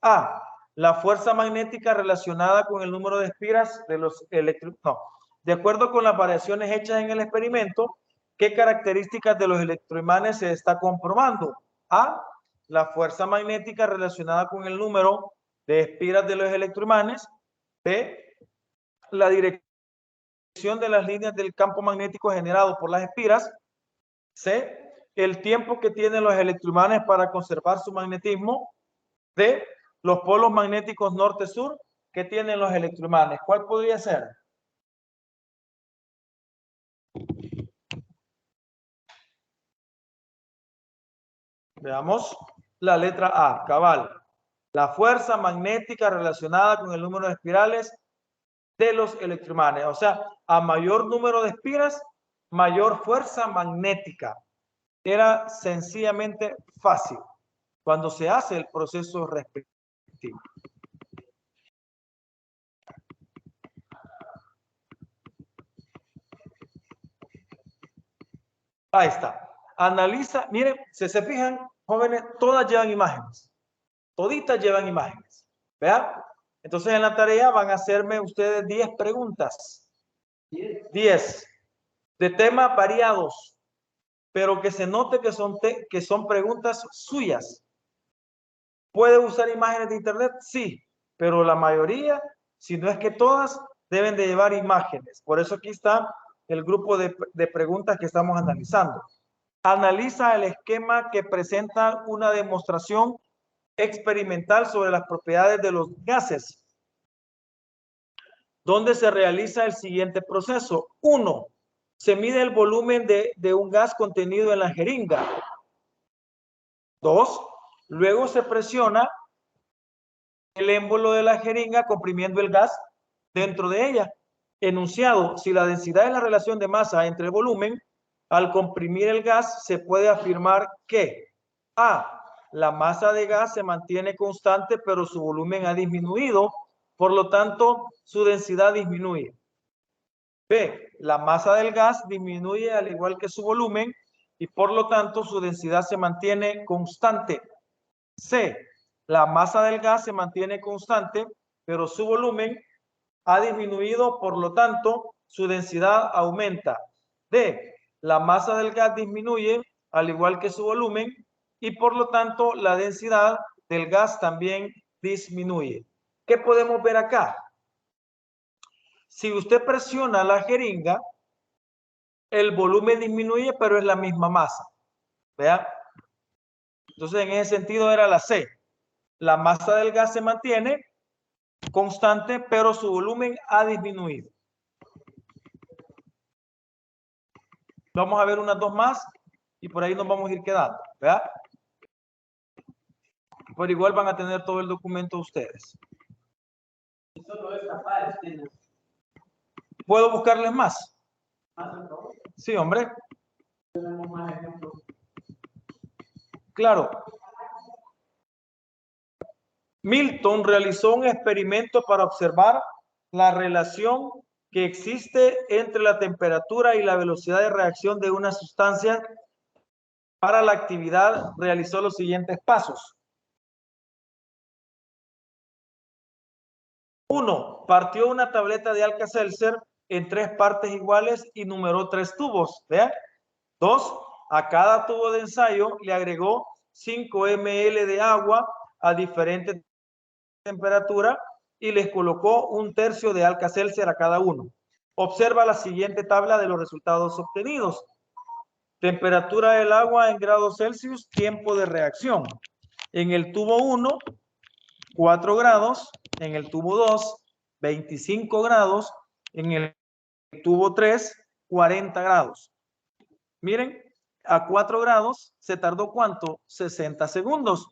A, la fuerza magnética relacionada con el número de espiras de los electrones. No, de acuerdo con las variaciones hechas en el experimento, ¿qué características de los electroimanes se está comprobando? A, la fuerza magnética relacionada con el número de espiras de los electroimanes. B, la dirección de las líneas del campo magnético generado por las espiras. C, el tiempo que tienen los electroimanes para conservar su magnetismo. D, los polos magnéticos norte-sur que tienen los electroimanes. ¿Cuál podría ser? Veamos la letra A, cabal. La fuerza magnética relacionada con el número de espirales de los electroimanes. O sea, a mayor número de espiras, mayor fuerza magnética. Era sencillamente fácil cuando se hace el proceso respectivo. Ahí está. Analiza, miren, si se fijan, jóvenes, todas llevan imágenes. Toditas llevan imágenes. ¿Vean? Entonces en la tarea van a hacerme ustedes 10 preguntas. 10 de temas variados, pero que se note que son preguntas suyas. ¿Puede usar imágenes de internet? Sí, pero la mayoría, si no es que todas, deben de llevar imágenes. Por eso aquí está el grupo de preguntas que estamos analizando. Analiza el esquema que presenta una demostración experimental sobre las propiedades de los gases, donde se realiza el siguiente proceso. 1. Se mide el volumen de un gas contenido en la jeringa. 2. Luego se presiona el émbolo de la jeringa comprimiendo el gas dentro de ella. Enunciado: si la densidad es la relación de masa entre el volumen, al comprimir el gas se puede afirmar que A. La masa de gas se mantiene constante, pero su volumen ha disminuido, por lo tanto, su densidad disminuye. B. La masa del gas disminuye al igual que su volumen y por lo tanto su densidad se mantiene constante. C. La masa del gas se mantiene constante, pero su volumen ha disminuido, por lo tanto, su densidad aumenta. D. La masa del gas disminuye al igual que su volumen y por lo tanto la densidad del gas también disminuye. ¿Qué podemos ver acá? Si usted presiona la jeringa, el volumen disminuye, pero es la misma masa. ¿Vean? Entonces, en ese sentido era la C. La masa del gas se mantiene constante, pero su volumen ha disminuido. Vamos a ver unas dos más y por ahí nos vamos a ir quedando. ¿Vean? Pero igual van a tener todo el documento ustedes. ¿Puedo buscarles más? Sí, hombre. Claro. Milton realizó un experimento para observar la relación que existe entre la temperatura y la velocidad de reacción de una sustancia. Para la actividad realizó los siguientes pasos. 1. Partió una tableta de Alka-Seltzer en 3 partes iguales y numeró 3 tubos. ¿Vean? 2. A cada tubo de ensayo le agregó 5 ml de agua a diferente temperatura y les colocó 1/3 de Alka-Seltzer a cada uno. Observa la siguiente tabla de los resultados obtenidos. Temperatura del agua en grados Celsius, tiempo de reacción. En el tubo 1, 4 grados. En el tubo 2, 25 grados. En el tubo 3, 40 grados. Miren, a 4 grados se tardó ¿cuánto? 60 segundos.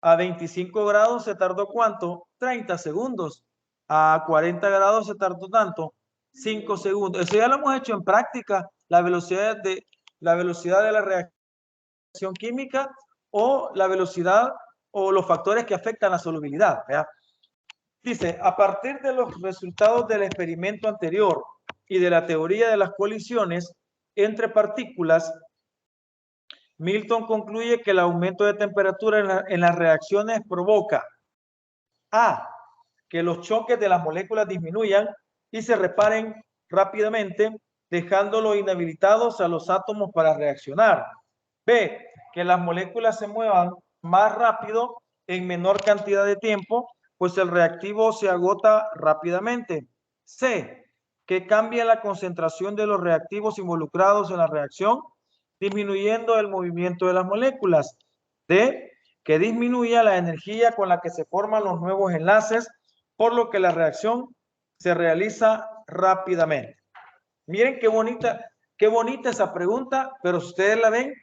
A 25 grados se tardó ¿cuánto? 30 segundos. A 40 grados se tardó tanto, 5 segundos. Eso ya lo hemos hecho en práctica, la velocidad de la reacción química o la velocidad o los factores que afectan la solubilidad. ¿Verdad? Dice, a partir de los resultados del experimento anterior y de la teoría de las colisiones entre partículas, Milton concluye que el aumento de temperatura en las reacciones provoca A. Que los choques de las moléculas disminuyan y se reparen rápidamente, dejándolos inhabilitados a los átomos para reaccionar. B. Que las moléculas se muevan más rápido en menor cantidad de tiempo, pues el reactivo se agota rápidamente. C. Que cambie la concentración de los reactivos involucrados en la reacción. disminuyendo el movimiento de las moléculas. D, que disminuya la energía con la que se forman los nuevos enlaces, por lo que la reacción se realiza rápidamente. Miren qué bonita esa pregunta, pero si ustedes la ven,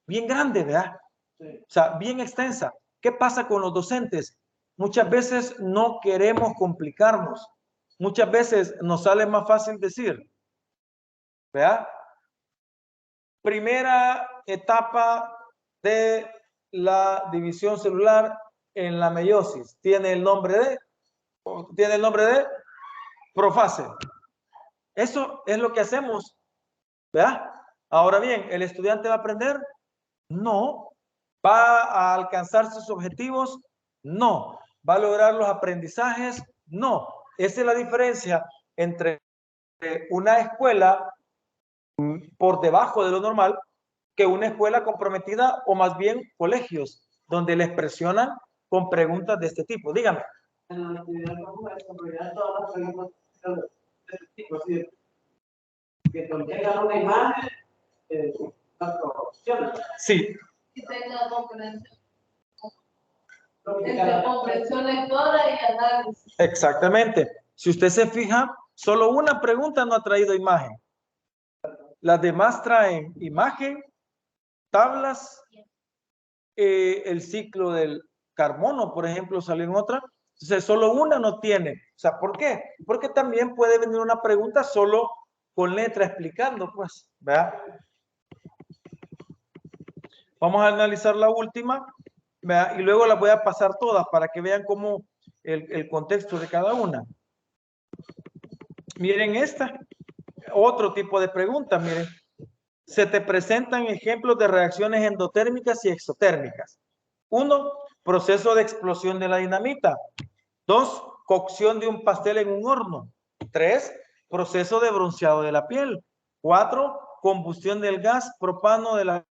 bien grande, ¿verdad? Sí. O sea, bien extensa. ¿Qué pasa con los docentes? Muchas veces no queremos complicarnos. Muchas veces nos sale más fácil decir, ¿verdad? Primera etapa de la división celular en la meiosis. Tiene el nombre de profase. Eso es lo que hacemos, ¿verdad? Ahora bien, ¿el estudiante va a aprender? No. ¿Va a alcanzar sus objetivos? No. ¿Va a lograr los aprendizajes? No. Esa es la diferencia entre una escuela por debajo de lo normal que una escuela comprometida o más bien colegios donde les presionan con preguntas de este tipo. Dígame. En la actividad común es desarrollar todas las preguntas de este tipo, así de que contengan una imagen, cuatro opciones. Sí, Y tenga comprensión. Lo que Entre cada- comprensión lectora y análisis. exactamente. Si usted se fija, solo una pregunta no ha traído imagen. Las demás traen imagen, tablas, el ciclo del carbono, por ejemplo, salió en otra. Entonces, solo una no tiene. O sea, ¿por qué? Porque también puede venir una pregunta solo con letra explicando, pues, ¿verdad? Vamos a analizar la última, ¿verdad? Y luego las voy a pasar todas para que vean cómo el contexto de cada una. Miren esta, otro tipo de pregunta, miren. Se te presentan ejemplos de reacciones endotérmicas y exotérmicas. 1, proceso de explosión de la dinamita. 2, cocción de un pastel en un horno. 3, proceso de bronceado de la piel. 4, combustión del gas propano de la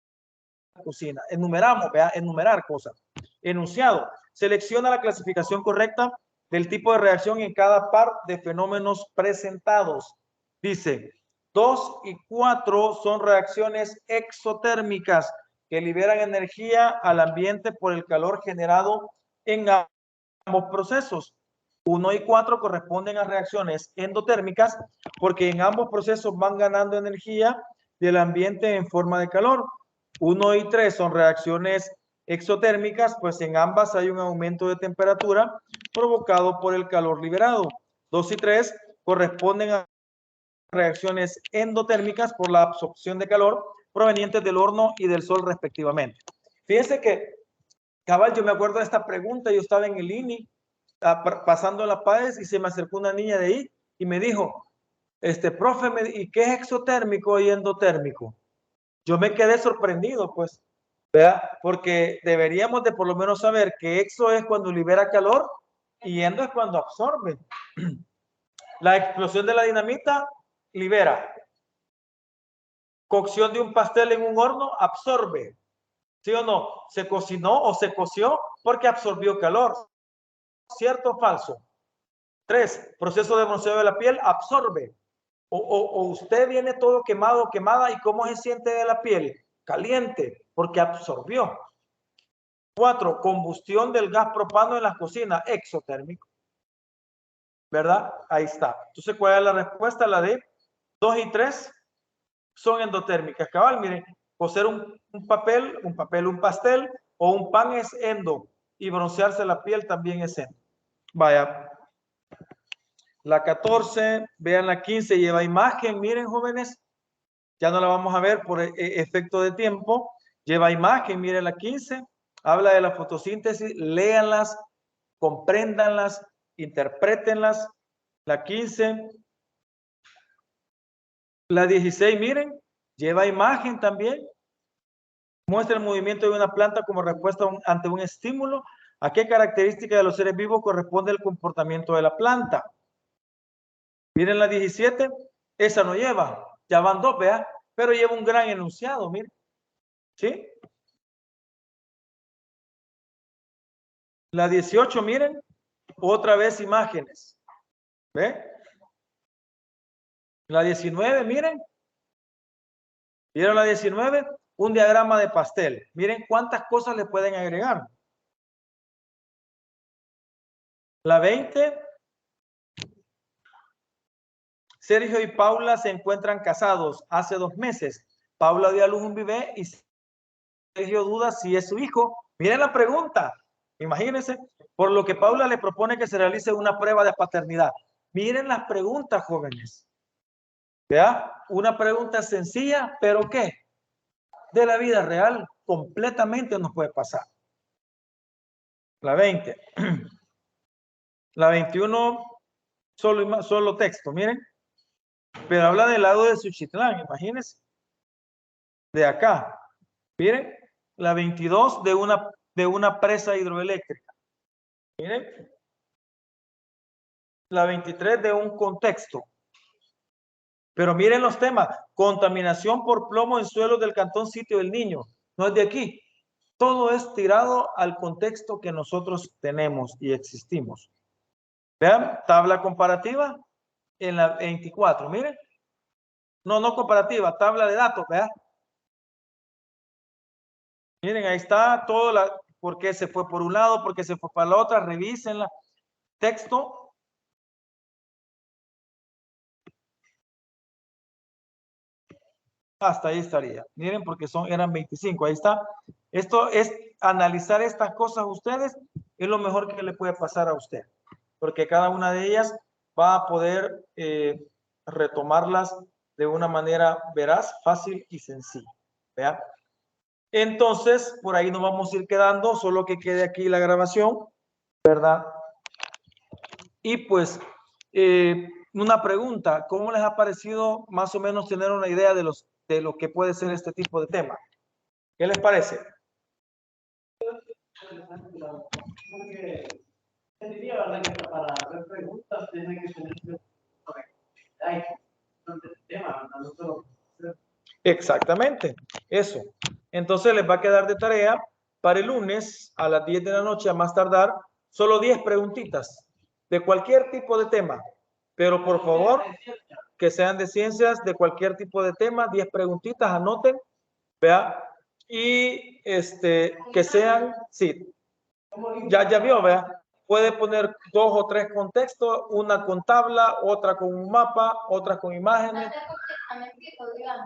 cocina. Enumeramos, vea, enumerar cosas. Enunciado. Selecciona la clasificación correcta del tipo de reacción en cada par de fenómenos presentados. Dice, 2 y 4 son reacciones exotérmicas que liberan energía al ambiente por el calor generado en ambos procesos. 1 y 4 corresponden a reacciones endotérmicas porque en ambos procesos van ganando energía del ambiente en forma de calor. 1 y 3 son reacciones exotérmicas, pues en ambas hay un aumento de temperatura provocado por el calor liberado. 2 y 3 corresponden a reacciones endotérmicas por la absorción de calor provenientes del horno y del sol respectivamente. Fíjense que, cabal, yo me acuerdo de esta pregunta, yo estaba en el INI pasando la PAES y se me acercó una niña de ahí y me dijo, profe, ¿y qué es exotérmico y endotérmico? Yo me quedé sorprendido, pues, ¿verdad? Porque deberíamos de por lo menos saber que exo es cuando libera calor y endo es cuando absorbe. La explosión de la dinamita libera. Cocción de un pastel en un horno absorbe. ¿Sí o no? Se cocinó o se coció porque absorbió calor. ¿Cierto o falso? 3, proceso de bronceado de la piel, absorbe. O usted viene todo quemado o quemada y ¿cómo se siente de la piel? Caliente, porque absorbió. 4, combustión del gas propano en la cocina, exotérmico. ¿Verdad? Ahí está. Entonces, ¿cuál es la respuesta? La de 2 y 3 son endotérmicas. Cabal, miren, cocer un pastel o un pan es endo y broncearse la piel también es endo. Vaya. La 14, vean la 15, lleva imagen, miren jóvenes, ya no la vamos a ver por efecto de tiempo, lleva imagen, miren la 15, habla de la fotosíntesis, léanlas, compréndanlas, interprétenlas, la 15, la 16, miren, lleva imagen también, muestra el movimiento de una planta como respuesta ante un estímulo, a qué característica de los seres vivos corresponde el comportamiento de la planta. Miren la 17, esa no lleva, ya van dos, vea, pero lleva un gran enunciado, miren. ¿Sí? La 18, miren, otra vez imágenes. ¿Ve? La 19, miren. ¿Vieron la 19? Un diagrama de pastel. Miren cuántas cosas le pueden agregar. La 20. Sergio y Paula se encuentran casados hace 2 meses. Paula dio a luz un bebé y Sergio duda si es su hijo. Miren la pregunta. Imagínense. Por lo que Paula le propone que se realice una prueba de paternidad. Miren las preguntas, jóvenes. ¿Ya? Una pregunta sencilla, pero ¿qué? De la vida real, completamente nos puede pasar. La 20. La 21, solo texto, miren. Pero habla del lado de Suchitlán, imagínense. De acá. Miren. La 22 de una presa hidroeléctrica. Miren. La 23 de un contexto. Pero miren los temas. Contaminación por plomo en suelos del Cantón Sitio del Niño. No es de aquí. Todo es tirado al contexto que nosotros tenemos y existimos. Vean, tabla comparativa en la 24. Miren. No comparativa, tabla de datos. Vean. Miren, ahí está todo. ¿Por qué se fue por un lado? ¿Por qué se fue para la otra? Revísenla. Texto. Hasta ahí estaría. Miren, porque eran 25. Ahí está. Esto es analizar estas cosas ustedes. Es lo mejor que le puede pasar a usted. Porque cada una de ellas va a poder retomarlas de una manera veraz, fácil y sencilla. ¿Vean? Entonces, por ahí nos vamos a ir quedando. Solo que quede aquí la grabación. ¿Verdad? Y pues, una pregunta. ¿Cómo les ha parecido más o menos tener una idea de lo que puede ser este tipo de tema? ¿Qué les parece? Porque se diría, ¿verdad? Que para hacer preguntas tiene que tener tema, no solo. Exactamente, eso. Entonces les va a quedar de tarea para el lunes a las 10 de la noche a más tardar, solo 10 preguntitas de cualquier tipo de tema. Pero por favor, que sean de ciencias, de cualquier tipo de tema, 10 preguntitas, anoten, vea, y que sean, sí, ya vio, vea, puede poner 2 o 3 contextos, una con tabla, otra con un mapa, otra con imágenes.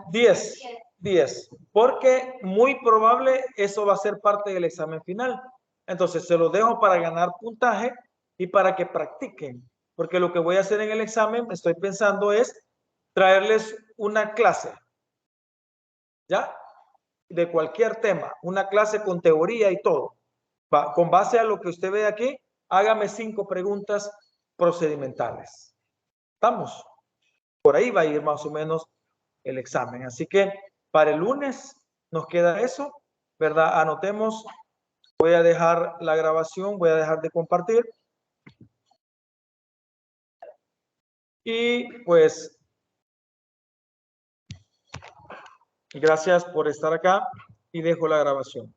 10, porque muy probable eso va a ser parte del examen final. Entonces se lo dejo para ganar puntaje y para que practiquen, porque lo que voy a hacer en el examen, estoy pensando es traerles una clase, ¿ya? De cualquier tema, una clase con teoría y todo. Con base a lo que usted ve aquí, hágame 5 preguntas procedimentales. ¿Estamos? Por ahí va a ir más o menos el examen. Así que para el lunes nos queda eso, ¿verdad? Anotemos. Voy a dejar la grabación, voy a dejar de compartir. Y pues, gracias por estar acá y dejo la grabación.